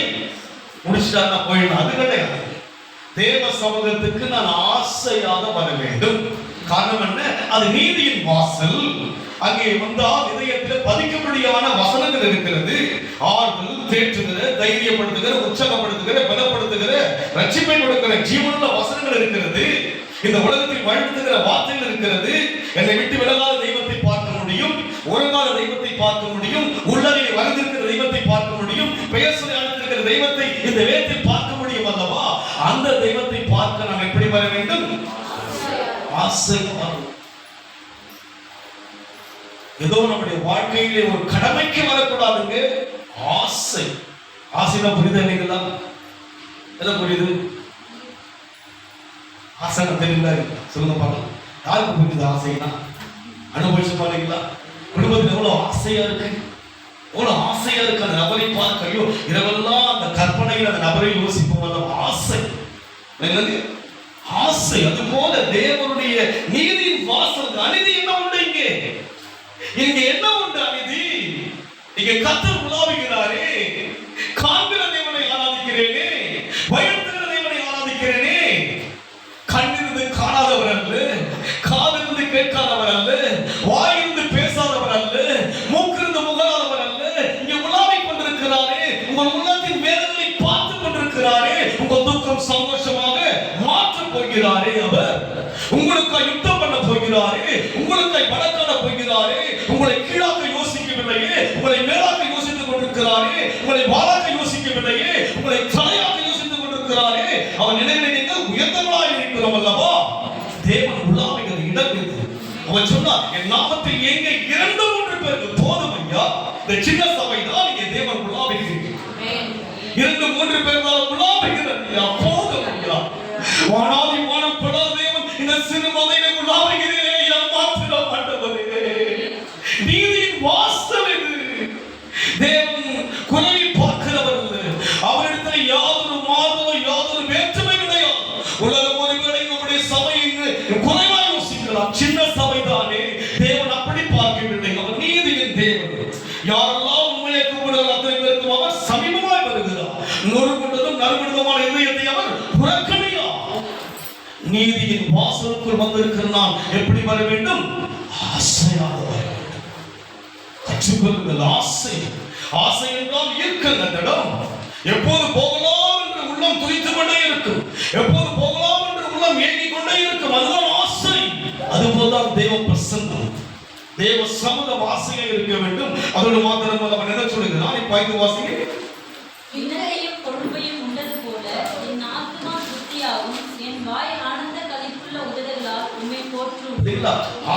முடிச்சுட்டா நான் போயிடணும், அது கிடையாது. தேவ சமூகத்துக்கு நான் ஆசையாக வர வேண்டும். காரணம் என்ன? அது நீதியின் வாசல். அங்கே வந்தால் இதயத்தில் பதிக்கும்படியான வசனங்கள் இருக்கிறது. ஆறுதல், தேற்றுகிற, தைரியப்படுத்துகிற, உற்சாகப்படுத்துகிற, பலப்படுத்துகிற, ரட்சிப்பை கொடுக்கிற ஜீவனுள்ள வசனங்கள் இருக்கிறது. இந்த உலகத்தில் வழிநடத்துகிற வார்த்தைகள் இருக்கிறது. என்னை விட்டு விலகாத தெய்வத்தை பார்க்க முடியும், ஒழுங்காத தெய்வத்தை பார்க்க முடியும், உள்ளே வளர்ந்திருக்கிற தெய்வத்தை பார்க்க முடியும், பெயர் சொல்லி அழைத்திருக்கிற தெய்வத்தை இந்த வேதத்தில் பார்க்க முடியும் அல்லவா? அந்த தெய்வத்தை பார்க்க நாம் எப்படி வர வேண்டும்? ஆசை. ஏதோ நம்முடைய வாழ்க்கையிலே ஒரு கடமைக்கு வரக்கூடாதுங்க. ஆசை. ஆசைனா புரியுது இல்லைங்களா? என்ன புரியுது? ஆசை தெரியல சொல்லுங்க பார்க்கலாம். யாருக்கு புரியுது ஆசைனா? அனுபவிச்சு பாருங்களா? குடும்பத்தில் எவ்வளவு ஆசையா இருக்கு, எவ்வளவு ஆசையா இருக்கு. அந்த நபரை பார்க்க ஐயோ இரவெல்லாம் அந்த கற்பனையில் அந்த நபரை யோசிப்போம். அந்த ஆசை ஆசை. அது போல தேவனுடைய நீதியின் வாசல். அநீதி என்ன உண்டு இங்கே? இங்க என்ன உண்டு? அநீதி. இங்க கர்த்தர் உலாவுகிறாரே. காண்கிற தேவனை ஆராதிக்கிறேனே, பயப்படுகிற தேவனை ஆராதிக்கிறேனே. கண்ணிருந்து காணாதவர் அல்ல, காதிலிருந்து கேட்காதவர் அல்ல, வாயிலிருந்து பேசாதவர் அல்ல, மூக்கிலிருந்து முகராதவர் அல்ல. இங்க உலாவிக் கொண்டிருக்கிறாரே. உங்கள் உள்ளத்தின் வேதனைகளை பார்த்து கொண்டிருக்கிறாரே. உங்கள் துக்கம் சந்தோஷமாக மாற்றப் போகிறாரே. அவர் உங்களுக்காக யுத்தம் பண்ண போகிறாரே. உங்களுக்காக வழக்காட போகிறாரே. உங்களை கீழாக்க யோசிக்கவில்லையே, உங்களை மேலாக்க யோசித்துக் கொண்டிருக்கிறாரே. உங்களை வாழாக்க யோசிக்கவில்லையே, உங்களை தலையாக்க யோசித்துக் கொண்டிருக்கிறாரே. அவன் நினைவில் நீங்கள் உயர்ந்தவர்களாக இருக்கிறோம் அல்லவா? தேவன் உலாவுகிற இடம் இது. அவன் சொன்னார், என் நாமத்தில் எங்கே 2-3 பேருக்கு போதும் ஐயா. இந்த சின்ன சபை தான் இங்கே தேவன் உலாவுகிறீர்கள். 2-3 பேர் உலாவுகிறார் ஐயா, போதும் ஐயா. வானாதி வானம் படாத இந்த சிறு மலையில உலாவுகிறேனே ஏமாத்திரம் ஆண்டவரே. நீதியின் வாசல் இது. தேவன் குறைவை பார்க்கிறவர் அல்ல. அவரிடத்தில் யாதொரு மாறுதலும் யாதொரு வேற்றுமை கிடையாது. உலகம் ஒருவேளை நம்முடைய சபையின் குறைவா யோசிக்கலாம். சின்ன சபைதானே, தேவன் அப்படி பார்க்கவில்லை. அவர் நீதியின் தேவன். யாரெல்லாம் உண்மையை கூப்பிடுவார் அத்தனை பேருக்கும் அவர் சமீபமாய் வருகிறார். நொறுங்குண்டதும் நறுங்குண்டதுமான இதயத்தை அவர் புறக்கணியா. நீதியின் வாசலுக்குள் வந்திருக்கிற நான் எப்படி வர வேண்டும்? ஆசையாக வர வேண்டும். கற்றுக்கொள்ளுங்கள். ஆசை. ஆசை என்றால் ஈர்க்கின்ற இடம். எப்போது போகலாம் என்று உள்ளம் துடித்துக் கொண்டே இருக்கும். எப்போது போகலாம் என்று உள்ளம் ஏங்கிக் கொண்டே இருக்கும். அதுதான் ஆசை. அதுபோல்தான் தேவ பிரசன்னம், தேவ சமூக ஆசையாக இருக்க வேண்டும். அதோடு மாத்திரம் அவன் என்ன சொல்லுகிறான்? இப்ப 5 வாசிங்க. இன்னதையும் கொழுப்பையும் உண்டது போல என் ஆத்துமா திருப்தியாகும், என் வாய் ஆனந்த களிப்புள்ள உதடுகளால் உம்மை போற்றும்.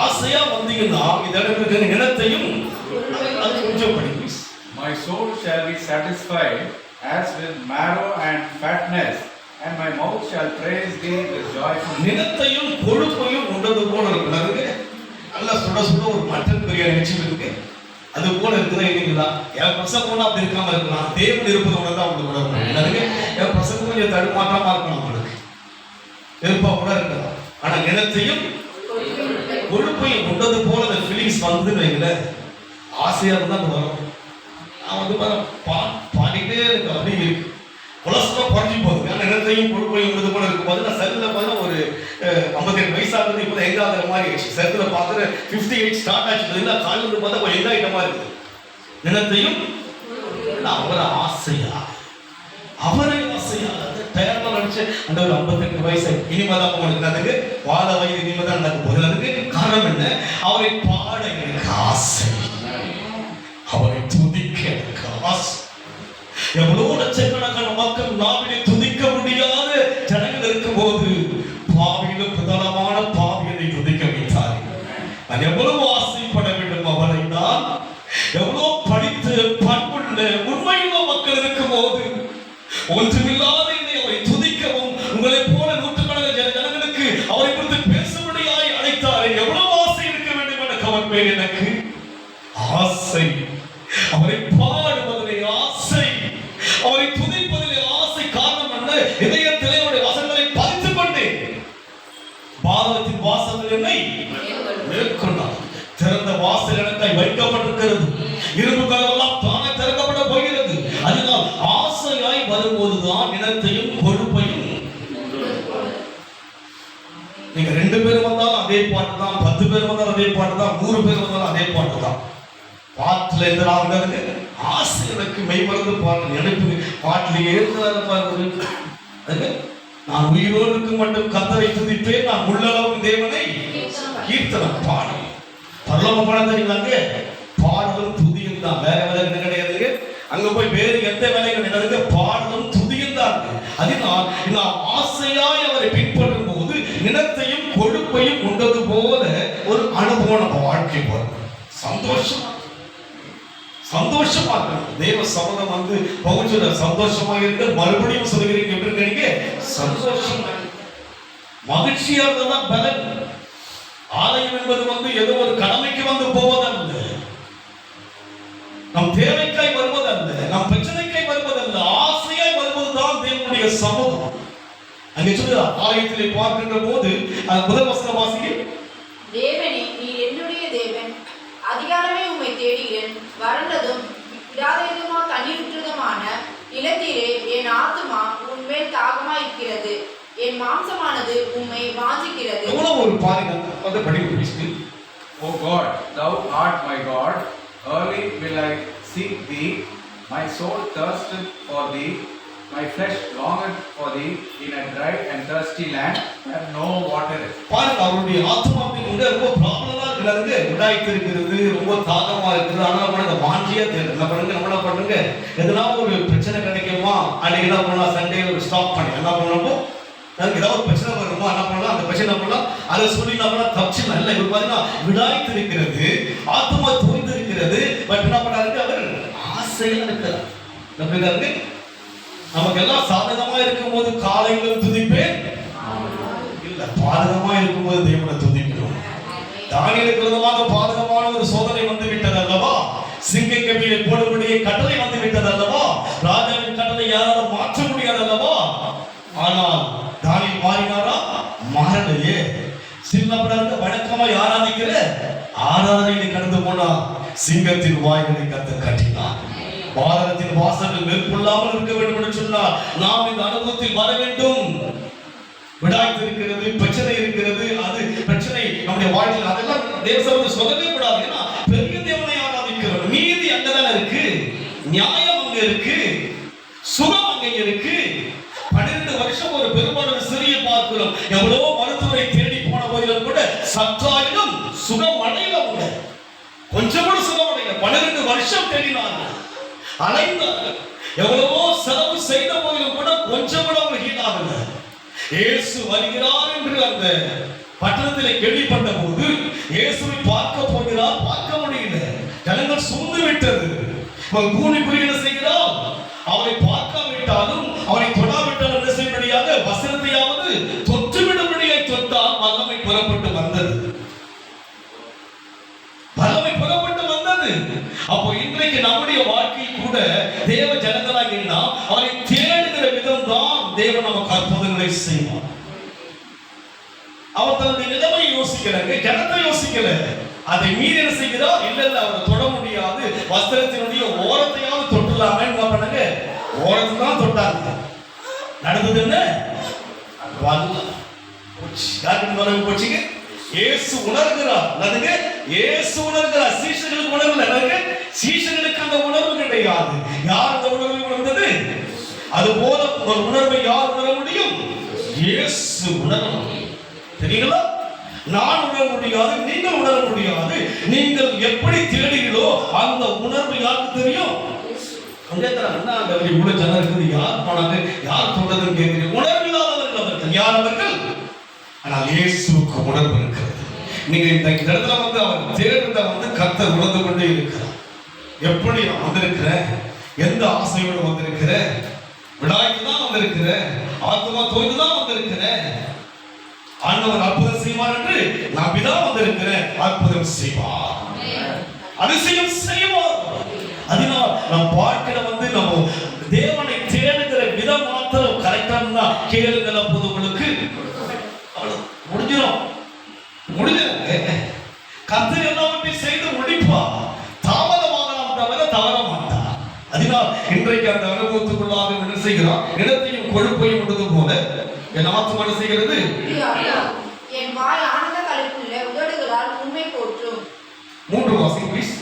ஆசையா வந்தீங்கன்னா இந்த இடத்துல இனத்தையும் அது கொஞ்சம் படி. My soul shall be satisfied as with marrow and fatness, and my mouth shall praise thee with joyful. நிலத்தையும் கொழுப்பையும் உண்டது போல இருக்கிறது. நல்லா சுட சுட ஒரு மட்டன் பிரியாணி வச்சுருக்கு. அது போல இருக்குதா இல்லைங்களா? என் பசங்க போனா அப்படி இருக்காம இருக்கலாம். தேவன் இருப்பதோட தான் உங்களுக்கு விட என்னதுங்க? என் பசங்க கொஞ்சம் தடுமாற்றமா இருக்கலாம், உங்களுக்கு விருப்பா கூட இருக்கலாம். ஆனா நிலத்தையும் கொழுப்பையும் உண்டது போல அந்த ஃபீலிங்ஸ் வந்துன்னு வைங்களேன், ஆசையா இருந்தா அது வரும். நான் வந்து பாடிட்டே இருக்கு. அப்படி இருக்கு. கொலஸ்ட்ரால் குறைஞ்சி போகுது. ஆனால் நிலத்தையும் கொழுப்பையும் உண்டது போல இருக்கும்போது நான் செல்லில் பார்த்தா ஒரு 58 வயசாகிறது இப்போ எங்க ஆகிற மாதிரி ஆயிடுச்சு. செல்லில் பார்க்குற 58 ஸ்டார்ட் ஆச்சு. காலில் இருந்து பார்த்தா கொஞ்சம் எங்க ஐட்டமா இருக்குது. நிலத்தையும் அவரை ஆசையா, அவரை ஆசையா டயர்ல நினைச்சு அந்த ஒரு 58 வயசு இனிமேதான் உங்களுக்கு அதுக்கு வாழ வயது இனிமேதான் நடக்க போகுது. அதுக்கு காரணம் என்ன? அவரை பாட எனக்கு ஆசை, அவரை துதிக்க எனக்கு ஆசை. எவ்வளவு லட்சக்கணக்கான மக்கள் நாவினை துதிக்க முடியாத ஜனங்கள் இருக்கும் போது பாவியிலும் பிரதானமான பாவியனை துதிக்க வைத்தார். நான் எவ்வளவு ஆசைப்பட வேண்டும் அவரை. நான் எவ்வளவு படித்து பண்புள்ள உண்மையுள்ள மக்கள் இருக்கும் போது ஒன்றுமில்லாத என்னை அவரை துதிக்கவும் உங்களை போல நூற்றுக்கணக்கான ஜனங்களுக்கு அவரை குறித்து பேசும்படியாய் அழைத்தாரே. எவ்வளவு ஆசை இருக்க வேண்டும் என அவர் மேல் எனக்கு ஆசை. அவரை பாடுவதிலே ஆசை, அவரை துதிப்பதிலே ஆசை. காரணம் என்ன? இதயத்திலே அவருடைய வசனங்களை பதித்துக் கொண்டேன். பாரதத்தின் வாசல் என்னை மேற்கொண்டார். திறந்த வாசல் எனக்காய் வைக்கப்பட்டிருக்கிறது. இரும்பு கதவெல்லாம் தானே திறக்கப்பட போகிறது. அதனால் ஆசையாய் வரும்போதுதான் நிலத்தையும் கொழுப்பையும். நீங்க 2 பேர் வந்தாலும் அதே பாட்டு தான், 10 பேர் வந்தாலும் அதே பாட்டு தான், 100 பேர் வந்தாலும் அதே பாட்டு தான். பாட்டுல எதிராக ஆசை எனக்கு மெய்மறந்து பாடல் எனக்கு பாட்டிலேயே பாருங்க. நான் உயிரோடு இருக்கும் மட்டும் கர்த்தரை துதிப்பேன், நான் உள்ளளவு தேவனை கீர்த்தனம் பாடி. பரலோக பாடம் தெரியுங்க, பாடலும் துதியும் தான். வேற வேலை என்ன கிடையாது. அங்க போய் வேறு எந்த வேலைகள் என்னது? பாடலும் துதியும் தான். அதனால் நான் ஆசையாய் அவரை பின்பற்றும் போது நிலத்தையும் கொழுப்பையும் உண்டது போல ஒரு அனுபவம் நம்ம வாழ்க்கை வரும். சந்தோஷமா சந்தோஷமா இருக்கணும். தேவ சபதம் வந்து பவுல் சந்தோஷமா இருக்க, மறுபடியும் சொல்கிறீங்க எப்படி இருக்கீங்க? சந்தோஷமா மகிழ்ச்சியா இருந்ததான் பலன். ஆலயம் என்பது வந்து ஏதோ ஒரு கடமைக்கு வந்து போவதல்ல, நம் தேவைக்காய் வருவதல்ல, நம் பிரச்சனைக்காய் வருவதல்ல, ஆசையாய் வருவதுதான் தேவனுடைய சமூகம். அங்கே சொல்லுதா ஆலயத்திலே பார்க்கின்ற போது முதல் வசனம் வாசிக்க, தேவனே நீர் என்னுடைய தேவன், அதிகாலமே உம்மை தேடுகிறேன். வறண்டதும் விடாததுமா தண்ணீருற்றதுமான நிலத்திலே என் ஆத்துமா உன்மேல் தாகமா இருக்கிறது, என் மாம்சமானது உம்மை வாஞ்சிக்கிறது. எவ்வளவு ஒரு பாருங்க வந்து படிப்பு. O God, thou art my God, early will I seek thee, my soul thirsteth for thee, my flesh longeth for thee in a dry and thirsty land where no water is. பாருங்க அவருடைய ஆத்மாவின் உள்ள ரொம்ப ப்ராப்ளமா இருக்கிறது, உண்டாயிட்டு இருக்கிறது, ரொம்ப தாகமா இருக்குது. ஆனா நம்ம வாஞ்சியா தெரியல. என்ன பண்ணுங்க, நம்மள பண்ணுங்க, எதனா ஒரு பிரச்சனை கிடைக்குமா அன்னைக்கு என்ன பண்ணலாம், சண்டே ஒரு ஸ்டாப் பண்ணி என்ன பண்ணணும், ஏதாவது ஒரு பிரச்சனை வருமா என்ன பண்ணலாம், அந்த பிரச்சனை பண்ணலாம், அதை சொல்லி நம்மளா தப்பிச்சிடலாம். இல்லை, இவர் பாத்தீங்கன்னா விடாய்த்து இருக்கிறது, ஆத்மா தோய்ந்து இருக்கிறது. பட் என்ன பண்ணாரு, அவர் ஆசையா இருக்கிறார். எப்படி நமக்கு எல்லாம் சாதகமா இருக்கும் போது காலையிலும் துதிப்பேன் இல்ல, இல்லை, பாதகமா இருக்கும்போது தேவனை துதிக்கணும். தானியேலுக்கு விரோதமாக பாதகமான ஒரு சோதனை வந்து விட்டது அல்லவா? சிங்க கபியை போடும்படியே கட்டளை வந்து விட்டது அல்லவா? ராஜாவின் கட்டளை யாராலும் மாற்ற முடியாது அல்லவா? ஆனால் தானியேல் மாறினாரா? மாறலையே. சின்னப்படாத வழக்கமாய் ஆராதிக்கிற ஆராதனையை கடந்து போனா சிங்கத்தின் வாய்களை கர்த்தர் கட்டினார். பாதகத்தின் வாசல்கள் மேற்கொள்ளாமல் இருக்க வேண்டும் என்று சொன்னார். நாம் இந்த அனுபவத்தில் வர வேண்டும். விடாய்த்து இருக்கிறது, பிரச்சனை இருக்கிறது, அது பிரச்சனை நம்முடைய வாழ்க்கையில், அதெல்லாம் தேவசபையில் சொல்லவே கூடாது. ஏன்னா பெரிய தேவனை ஆராதிக்கிறோம். நீதி அங்கதானே இருக்கு, நியாயம் அங்க இருக்கு, சுகம் அங்க இருக்கு. 12 வருஷம் ஒரு பெரும்பாலான சிறிய பார்க்கிறோம். எவ்வளவோ மருத்துவரை தேடி போன போதிலும் கூட சற்றாயிலும் சுகம் அடையல. கொஞ்சம் கூட சுகம் அடையல. 12 வருஷம் தேடினார்கள், அலைந்தார்கள். எவ்வளவோ செலவு செய்த போதிலும் கூட கொஞ்சம் கூட அவங்க ஹீல் ஆகல. இயேசு வருகிறார் என்று அந்த பட்டணத்திலே கேள்விப்பட்ட போது இயேசுவை பார்க்க போகிறார், பார்க்க முடியல. ஜனங்கள் சூழ்ந்து விட்டது. கூனி குறுகி என்ன செய்கிறார்? அவரை பார்க்காவிட்டாலும் அவரை தொடாவிட்டாலும் என்ன செய்யும்படியாக வசனத்தையாவது தொற்றுவிடும்படியாய் தொட்டால் வல்லமை புறப்பட்டு வந்தது. வல்லமை புறப்பட்டு வந்தது. அப்போ இன்றைக்கு நம்முடைய வாழ்க்கையில் கூட தேவ ஜனங்களாக இருந்தால் அவரை தேடுகிற விதம் தான் தேவன் நமக்கு அற்புதங்களை செய்வார். அவர் தன்னுடைய நிலைமை யோசிக்கிறாங்க, ஜனத்தை யோசிக்கல. அதை மீறி என்ன செய்கிறார்? இல்ல அவரை தொட முடியாது, வஸ்திரத்தினுடைய ஓரத்தையாவது தொட்டுலாமே பண்ணாங்க. ஓரத்தை தான் தொட்டாங்க. நடந்தது என்ன? போச்சுங்க. இயேசு உணர்கிறார். இயேசு உணர்கிறார். சீஷர்களுக்கு உணர்வு, சீஷர்களுக்கு அந்த உணர்வு கிடையாது. யார் அந்த உணர்வை உணர்ந்தது? அது போல ஒரு உணர்வை யார் உணர முடியும்? இயேசு உணரணும். தெரியுங்களா? நான் உணர முடியாது, நீங்கள் உணர முடியாது. நீங்கள் எப்படி தேடுகிறீர்களோ அந்த உணர்வு யாருக்கு தெரியும்? இவ்வளவு ஜனம் இருக்குது, யார் போனாங்க, யார் தொட்டதுன்னு கேட்கிறீங்க. உணர்வில்லாதவர்கள் அவர்கள். யார் அவர்கள்? ஆனால் இயேசுவுக்கு உணர்வு இருக்கிறது. நீங்க இந்த இடத்துல வந்து அவர் தேடுறத வந்து கர்த்தர் உணர்ந்து கொண்டே இருக்கிறார். எப்படி நான் வந்திருக்கிறேன், எந்த ஆசையோடு வந்திருக்கிறேன், விடாய்க்கு தான் வந்திருக்கிறேன், ஆத்மா தோய்ந்து தான் வந்திருக்கிறேன். ஆண்டவர் அற்புதம் செய்வார் என்று நம்பிதான் வந்திருக்கிறேன். அற்புதம் செய்வார், அதிசயம் செய்வார். அதனால் நம் வாழ்க்கையில வந்து நம்ம தேவனை தேடுகிற விதம் மாத்திரம் கரெக்டா இருந்தா கேளுங்கள், அப்போது உங்களுக்கு முடிஞ்சிடும். கர்த்தர் எல்லாவற்றையும் செய்து முடிப்பா. தாமதமாக தவிர தவற மாட்டார். அதனால் இன்றைக்கு அந்த அனுபவத்துக்குள்ளாக என்ன செய்கிறார்? இடத்தையும் கொழுப்பையும் விட்டது போல என் ஆத்மா என்ன செய்கிறது? என் வாய் ஆனந்த களிப்புள்ள உதடுகளால் உம்மை போற்றும். 3 வாசிங்க ப்ளீஸ்.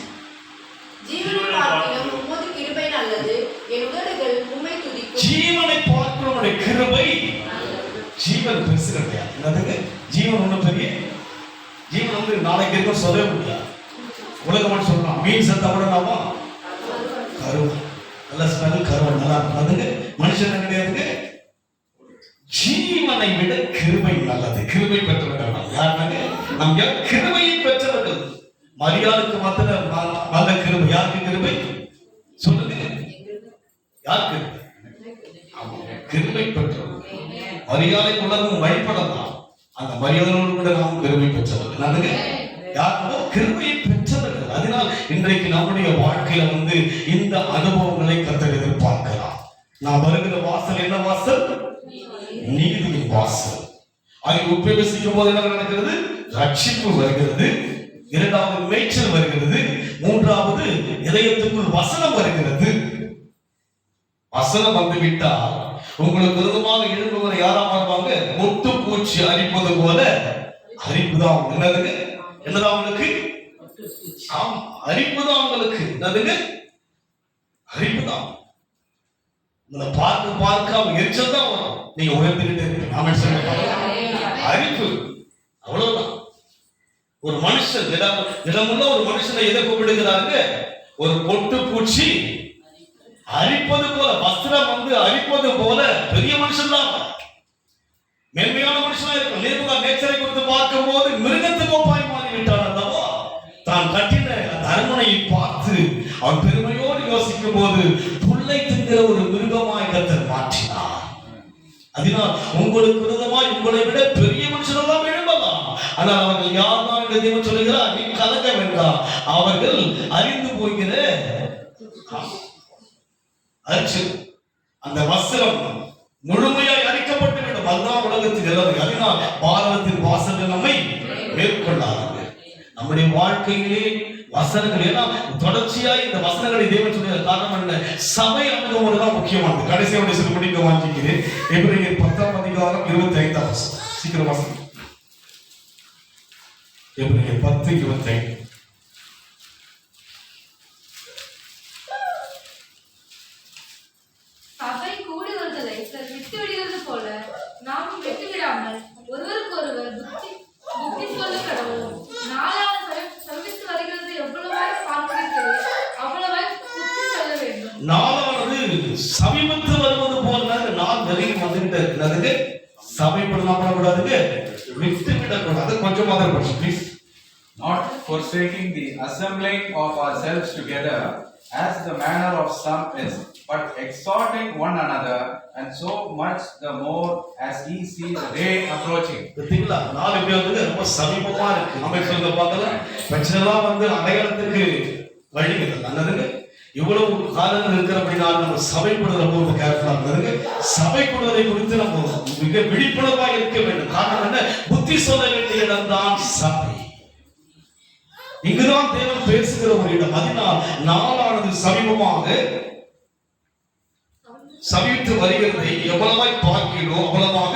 ஜீவனை பார்க்கிலும் உமது கிருபை நல்லது, என் உதடுகள் உம்மை துதிக்கும். ஜீவனை பார்க்கிலும் உம்முடைய கிருபை. ஜீவன் பெருசு கிடையாது. என்னதுங்க ஜீவன்? ஒண்ணு பெரிய ஜீவன் வந்து நாளைக்கு இருக்கும் சொல்லவே முடியாது. உலகம் சொல்லலாம் மீன் செத்தா கூட நாம கருவம் நல்ல ஸ்மெல், கருவம் நல்லா அதுங்க மனுஷன் கிடையாதுங்க. ஜீவனை விட கிருபை நல்லது. கிருபை பெற்றவர்கள் யாருனாங்க? நாம் கிருபையை பெற்றவர்கள். மரியாளுக்கு மாத்திர நல்ல கிருபை. யாருக்கு கிருபை சொல்லுங்க? யாருக்கு கிருபை பெற்றவர்கள்? மரியாதை உலகம் வழிபடலாம். அந்த மரியாதையோடு கூட நாம் கிருபை பெற்றவர்கள். நானுங்க யாருக்கோ கிருபையை பெற்றவர்கள். அதனால் இன்றைக்கு நம்முடைய வாழ்க்கையில வந்து இந்த அனுபவங்களை கர்த்தர் எதிர்பார்க்கலாம். நாம் வருகிற வாசல் என்ன வாசல்? நீதியின் வாசல். அதை உபயோகிக்கும் போது என்ன நடக்கிறது? ரட்சிப்பு வருகிறது. 2வது மேய்ச்சல் வருகிறது. 3வது இதயத்துக்குள் வசனம் வருகிறது. வசனம் வந்து விட்டால் உங்களுக்கு விருதமாக எழும்புகிற யாரா மாறுவாங்க? முட்டு பூச்சி அரிப்பது போல அரிப்புதான். என்னதுங்க? என்னதான் அவங்களுக்கு? அரிப்புதான் அவங்களுக்கு. என்னதுங்க? அரிப்புதான். உங்களை பார்க்க அவங்க எரிச்சல் தான் வரும். நீங்க உயர்ந்துகிட்டே இருப்பீங்க. அரிப்பு அவ்வளவுதான். ஒரு மனுஷன் இடமுள்ள ஒரு மனுஷனை எதை கூப்பிடுகிறாங்க? ஒரு பொட்டு பூச்சி அரிப்பது போல, வஸ்திரம் வந்து அரிப்பது போல. பெரிய மனுஷன் தான், மேன்மையான மனுஷனா இருக்கும். நேச்சரை கொடுத்து பார்க்கும் போது மிருகத்துக்கு ஒப்பாய் மாறிவிட்டான் அல்லவா? தான் கட்டின அந்த அரண்மனையை பார்த்து அவன் பெருமையோடு யோசிக்கும் போது புல்லை திங்கிற ஒரு மிருகமாய் கர்த்தர் மாற்றினார். அதனால் உங்களுக்கு விரோதமாய் உங்களை விட பெரிய மனுஷரெல்லாம் எழும்பலாம், ஆனால் அவர்கள் யார்தான் என்று தேவன் சொல்லுகிறார், நீ கலங்க வேண்டாம், அவர்கள் அறிந்து போகிற அச்சு அந்த வஸ்திரம் முழுமையாய் அரிக்கப்பட்டு விடும். அதுதான் உலகத்தில் எல்லாரும். அதனால் பாரதத்தின் வாசல்கள் நம்மை மேற்கொள்ளாது. நம்முடைய வாழ்க்கையிலே வசனங்கள், ஏன்னா தொடர்ச்சியாய் இந்த வசனங்களை தேவன் சொல்லுகிற காரணம் என்ன? சபை அனுபவம் தான் முக்கியமானது. கடைசியாக சொல்லி முடிக்க வாங்கிக்கிறேன். எபிரேயர் 10ஆம் அதிகாரம் 25ஆம் வசனம். சீக்கிரம் வாசிங்க. எபிரேயர் 10:25. சபை கூடுவர்களை விட்டு விடுகிறது போல நாமும் விட்டு விடாமல் ஒருவருக்கொருவர் புத்தி சொல்ல கடவுளும். நாளான சமீபித்து வருகிறது, எவ்வளவாய் பார்க்கிறது அவ்வளவாய் புத்தி சொல்ல வேண்டும். நாளானது சமீபத்து வருவது போல நாள் நெருங்கி வந்துகிட்டு இருக்கிறதுக்கு சபைப்படக்கூடாதுங்க, விட்டு விடக்கூடாது. கொஞ்சம் மாதிரி படிச்சு please. Not forsaking the assembling of ourselves together as the manner of some is, but exhorting one another, and so much the more as ye see the day approaching. பார்த்தீங்களா, நாள் எப்படி வந்து ரொம்ப சமீபமா இருக்கு. நம்ம சொல்ல பார்க்கலாம், பிரச்சனைலாம் வந்து அடையாளத்துக்கு வழிகள் நல்லதுங்க. இவ்வளவு காலங்கள் இருக்கிற அப்படின்னா நம்ம சபைப்படுவதை ரொம்ப கேர்ஃபுல்லா இருக்கிறதுங்க. சபைப்படுவதை குறித்து நம்ம மிக விழிப்புணர்வாக இருக்க வேண்டும். காரணம் என்ன? புத்தி சொல்ல வேண்டிய இடம் தான் சபை. இங்குதான் தேவன் பேசுகிற ஒரு இடம். அதனால் நாளானது சமீபித்து வருகிறதை எவ்வளவாய் பார்க்கிறோம் அவ்வளவாக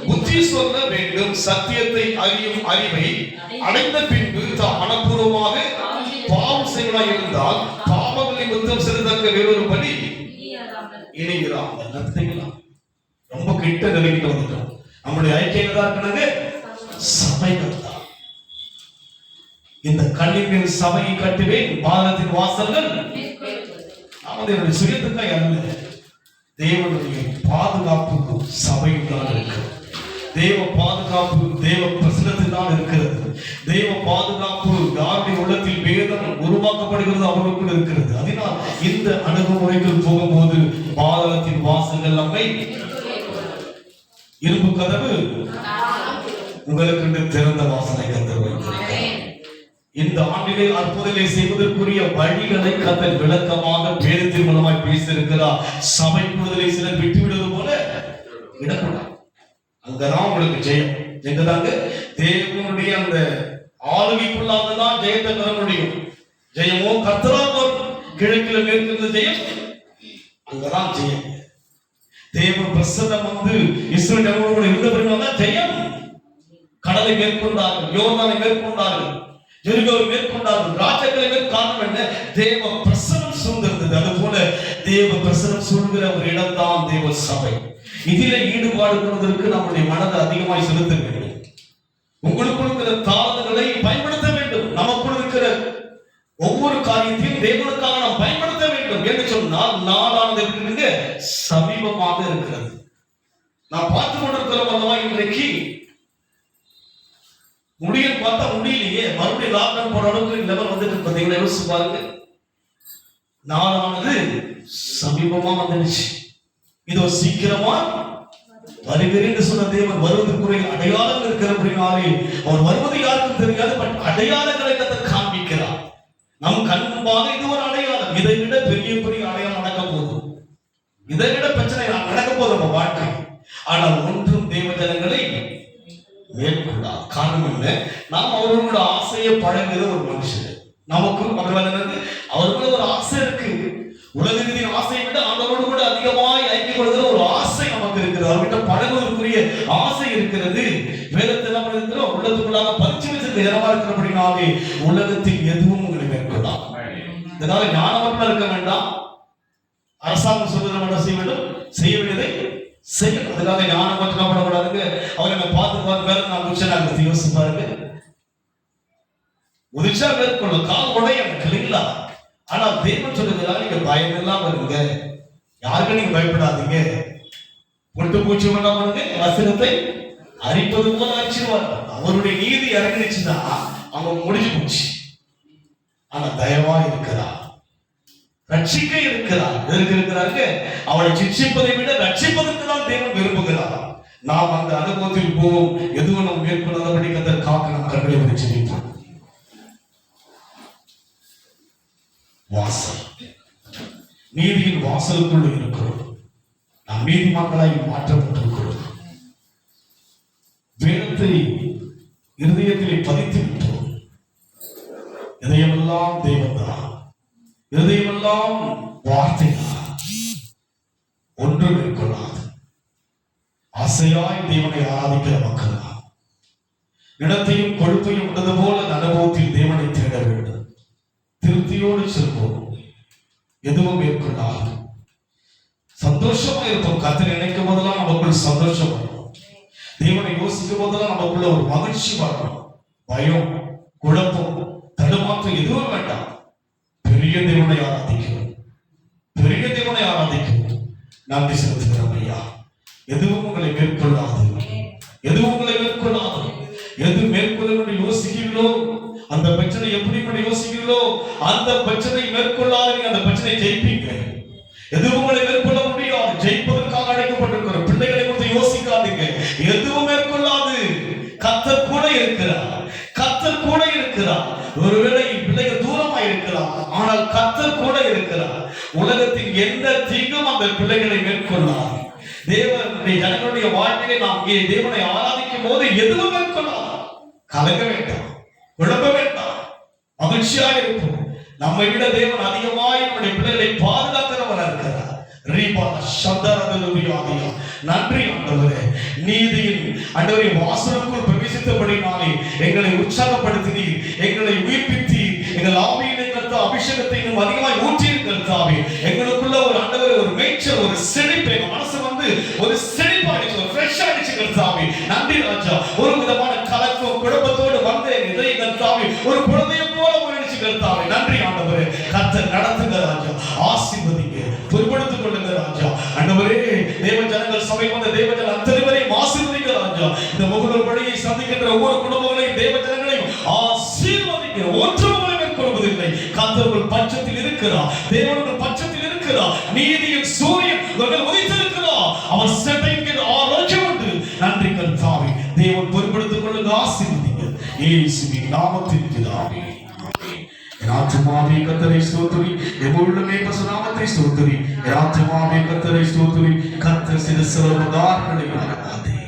புத்தி சொல்ல வேண்டும். சத்தியத்தை அறியும் அறிவை அடைந்த பின்பு தாம் மனப்பூர்வமாக பாவம் செய்வனாய் இருந்தால் பாவங்களை முத்தம் செலுத்தக்க வேறொரு படி இணைகிறான். ரொம்ப கிட்ட நிலைக்கிட்டு வந்துட்டோம். நம்முடைய ஐக்கியம் தான் இருக்கிறது சபைகள் தான். இந்த கல்லின் சபையை கட்டுவேன், பாரதத்தின் வாசல்கள் அவனுடைய சுயத்துக்காய் அல்ல, தேவனுடைய பாதுகாப்பு சபையில் தான் இருக்கிறது. தேவ பாதுகாப்பு தேவ பிரசனத்தில் தான் இருக்கிறது. தேவ பாதுகாப்பு யாருடைய உள்ளத்தில் வேதம் உருவாக்கப்படுகிறது அவர்களுக்குள் இருக்கிறது. அதனால் இந்த அணுகுமுறைகள் போகும்போது பாரதத்தின் வாசல்கள் நம்மை இரும்பு கதவு உங்களுக்கு திறந்த வாசலை கத்தர். இந்த ஆண்டிலே அற்புதங்களை செய்வதற்குரிய வழிகளை கத்தர் விளக்கமாக வேதத்தின் மூலமாய் பேசியிருக்கிறார். சபை கூடுதலை சிலர் விட்டுவிடுவது போல விடக்கூடாது. அங்கதான் உங்களுக்கு ஜெயம். எங்கதாங்க? தேவனுடைய அந்த ஆளுகைக்குள்ளாக தான் ஜெயத்தை பெற முடியும். ஜெயமோ கர்த்தராக கிழக்கில மேற்கிருந்த ஜெயம், அங்கதான் ஜெயம். தேவ பிரசன்னம் வந்து இஸ்ரவேல் ஜனங்களோடு இருந்த பிறகு ஜெயம். கடலை மேற்கொண்டார்கள், யோர்தானை மேற்கொண்டார்கள், எரிகோவை மேற்கொண்டார்கள், ராஜாக்களை மேற்காரணம் என்ன? தேவ பிரசன்னம் சூழ்ந்திருந்தது. அது போல தேவ பிரசன்னம் சூழ்கிற ஒரு இடம் தான் தேவ சபை. இதிலே ஈடுபாடு கொள்வதற்கு நம்முடைய மனதை அதிகமாய் செலுத்த வேண்டும். உங்களுக்கு இருக்கிற தாளங்களை பயன்படுத்த வேண்டும். நமக்குள் இருக்கிற ஒவ்வொரு காரியத்தையும் தேவனுக்காக நாம் பயன்படுத்த வேண்டும் என்று சொன்னால் நாளானது இருக்கிறது சமீபமாக இருக்கிறது. நான் பார்த்து கொண்டிருக்கிறோம் அல்லவா, இன்றைக்கு முடியும் பார்த்தா முடியலையே, மறுபடியும் லாக்டவுன் போற அளவுக்கு லெவல் வந்துட்டு பார்த்தீங்களா? யோசிச்சு பாருங்க. நாளானது சமீபமா வந்துடுச்சு. இதோ சீக்கிரமா வருகிறேன் சொன்ன தேவன் வருவதற்குரிய அடையாளங்கள் இருக்கிற அப்படின்னாலே அவர் வருவது யாருக்கும் தெரியாது. பட் அடையாளங்களை காண்பிக்கிறார் நம் கண் முன்பாக. இது ஒரு அடையாளம். இதை விட பெரிய பெரிய அடையாளம் நடக்க போதும், இதை விட பிரச்சனை நடக்க போதும் நம்ம வாழ்க்கை. ஆனால் ஒன்றும் தேவ ஜனங்களை மேற்கொள்ளார். காரணம் என்ன? நாம் அவர்களோட ஆசையை பழகுகிற ஒரு மனுஷன். நமக்கும் அவர்களோட ஒரு ஆசை இருக்கு. உலகத்தின் ஆசையை விட அவர்களோடு கூட அதிகமாய் ஐக்கியப்படுகிற ஒரு ஆசை நமக்கு இருக்கிறது. அவர்கிட்ட பழகுவதற்குரிய ஆசை இருக்கிறது. வேதத்தை நம்ம இருக்கிறோம் உள்ளத்துக்குள்ளாக பரிச்சு வச்சிருக்க இடமா இருக்கிறபடினாலே உலகத்தில் எதுவும் உங்களை மேற்கொள்ளலாம். இதனால ஞானமற்ற இருக்க வேண்டாம். அரசாங்கம் சொல்வதை மட்டும் செய்ய வேண்டும், செய்ய வேண்டியதை செய்யணும். அதுக்காக ஞானமற்ற பண்ணக்கூடாதுங்க. அவரை நம்ம பார்த்து வேற நான் உச்சனாக யோசிச்சு பாருங்க. உதிச்சா மேற்கொள்ளும் கால் உடைய இல்லைங்களா? ஆனா தேவன் சொல்லுகிறார், நீங்க பயம் இல்லாம இருங்க, யாருக்கும் நீங்க பயப்படாதீங்க. பொட்டு பூச்சி பண்ணுங்க, வசனத்தை அரிப்பது போல அரிச்சிருவார். அவருடைய நீதி இறங்கிச்சுன்னா அவங்க முடிஞ்சு போச்சு. ஆனா தயவா இருக்கிறா. ரட்சிக்க இருக்கிறார். எதற்கு இருக்கிறாங்க? அவளை சிக்ஷிப்பதை விட ரட்சிப்பதற்கு தான் தேவன் விரும்புகிறார். நாம் அந்த அனுபவத்தில் போவோம். எதுவும் நாம் மேற்கொள்ளாதபடி அதற்காக நாம் கண்களை வச்சிருப்போம். வாசல், நீதியின் வாசலுக்குள்ள இருக்கிறோம். நாம் நீதிமன்றாய் மாற்றப்பட்டிருக்கிறோம். வேதத்தை இருதயத்திலே பதித்து விட்டோம். இதயமெல்லாம் தேவன்தான், இதயமெல்லாம் வார்த்தைதான். ஒன்று மேற்கொள்ளாது ஆசையாய் தேவனை ஆராதிக்கிற மக்கள் தான். இடத்தையும் கொழுப்பையும் உண்டது போல அனுபவத்தில் தேவனை தேட வேண்டும். திருப்தியோடு செல்வோம். எதுவும் மேற்கொள்ளாது சந்தோஷமா இருப்போம். கர்த்தரை நினைக்கும் போதெல்லாம் நமக்குள் சந்தோஷம் வரும். தேவனை யோசிக்கும் போதெல்லாம் நமக்குள்ள ஒரு மகிழ்ச்சி வரணும். பயம், குழப்பம், தடுமாற்றம் எதுவும் வேண்டாம். பெரிய தேவனை ஆராதிக்கிறோம், பெரிய தேவனை ஆராதிக்கிறோம். நன்றி செலுத்துகிறோம் ஐயா. எதுவும் உங்களை மேற்கொள்ளாது, எதுவும் உங்களை மேற்கொள்ளாது. எது மேற்கொள்ள யோசிக்கிறீர்களோ அந்த பிரச்சனை எப்படி யோசிக்கிறீர்களோ அந்த பிரச்சனை மேற்கொள்ளாது. நீங்க அந்த பிரச்சனை ஜெயிப்பீங்க. எதுவும் உங்களை மேற்கொள்ள முடியாது. ஜெயிப்பதற்காக அழைக்கப்பட்டிருக்கிற பிள்ளைகளை குறித்து யோசிக்காதீங்க. எதுவும் மேற்கொள்ளாது. கர்த்தர் கூட இருக்கிறார், கர்த்தர் கூட இருக்கிறார். ஒருவேளை பிள்ளைகள் தூரமா இருக்கலாம், ஆனால் கர்த்தர் கூட இருக்கிறார். உலகத்தின் எந்த தீங்கும் அந்த பிள்ளைகளை மேற்கொள்ளாது. தேவனுடைய ஜனங்களுடைய வாழ்க்கையை நாம் இங்கே தேவனை ஆராதிக்கும் போது எதுவும் மேற்கொள்ளாது. கலங்க வேண்டாம், குழப்ப வேண்டாம், மகிழ்ச்சியா இருப்போம். நம்மை விட தேவன் அதிகமாய் நம்முடைய பிள்ளைகளை பாதுகாக்கிறவராக இருக்கிறார். நன்றி ஆண்டவரே. நீதியின் ஆண்டவரே வாசலுக்குள் பிரவேசித்தபடினாலே எங்களை உற்சாகப்படுத்தினீர், எங்களை உயிர்ப்பித்தீர். எங்கள் ஆவியினை கர்த்தா அபிஷேகத்தை இன்னும் அதிகமாய் ஊற்றியிருக்கிறதாவே எங்களுக்குள்ள ஒரு ஆண்டவரே ஒரு மேய்ச்சல், ஒரு செழிப்பு, எங்க மனசு ஒரு செழிப்பாயிடுச்சு, ஒரு ஃப்ரெஷ் ஆயிடுச்சு கர்த்தாவே. நன்றி ராஜா. ஒரு விதமான கலக்கம் குழப்பத்தோடு வந்த இதை கர்த்தாவே ஒரு குழந்தையை போல போயிடுச்சு கர்த்தாவே. நன்றி ஆண்டவரே. கர்த்தர் நடத்துங்க ராஜா, ஆசீர்வதிங்க, பொறுப்படுத்திக் கொள்ளுங்க ராஜா. ஆண்டவரே தேவ ஜனங்கள் சபை வந்த தேவ ஜன அத்தனைவரையும் ஆசீர்வதிங்க ராஜா. இந்த முகவர் பணியை சந்திக்கின்ற ஒவ்வொரு குடும்பங்களையும் தேவ ஜனங்களையும் ஆசீர்வதிங்க. ஒன்றும் மேற்கொள்வதில்லை. கர்த்தர் பட்சத்தில் இருக்கிறார், தேவனுடைய பட்சத்தில் இருக்கிறார். நீதியின் சூரியன் உதித்திருக்கிறார். அவர் செட்டைக்கு ஆரோக்கியம் உண்டு. நன்றி கர்த்தாவே. தேவன் பொறுப்படுத்திக் கொள்ளுங்க, ஆசீர்வதிங்க. இயேசுவின் நாமத்தில் பிதாவே. ராஜ்யமாவே கர்த்தரை ஸ்தோத்திரி, எவ்வளவுமே பசுநாமத்தை ஸ்தோத்திரி. ராஜ்யமாவே கர்த்தரை ஸ்தோத்திரி. கர்த்தர் சில சில உதாரணங்களை ஆராதே.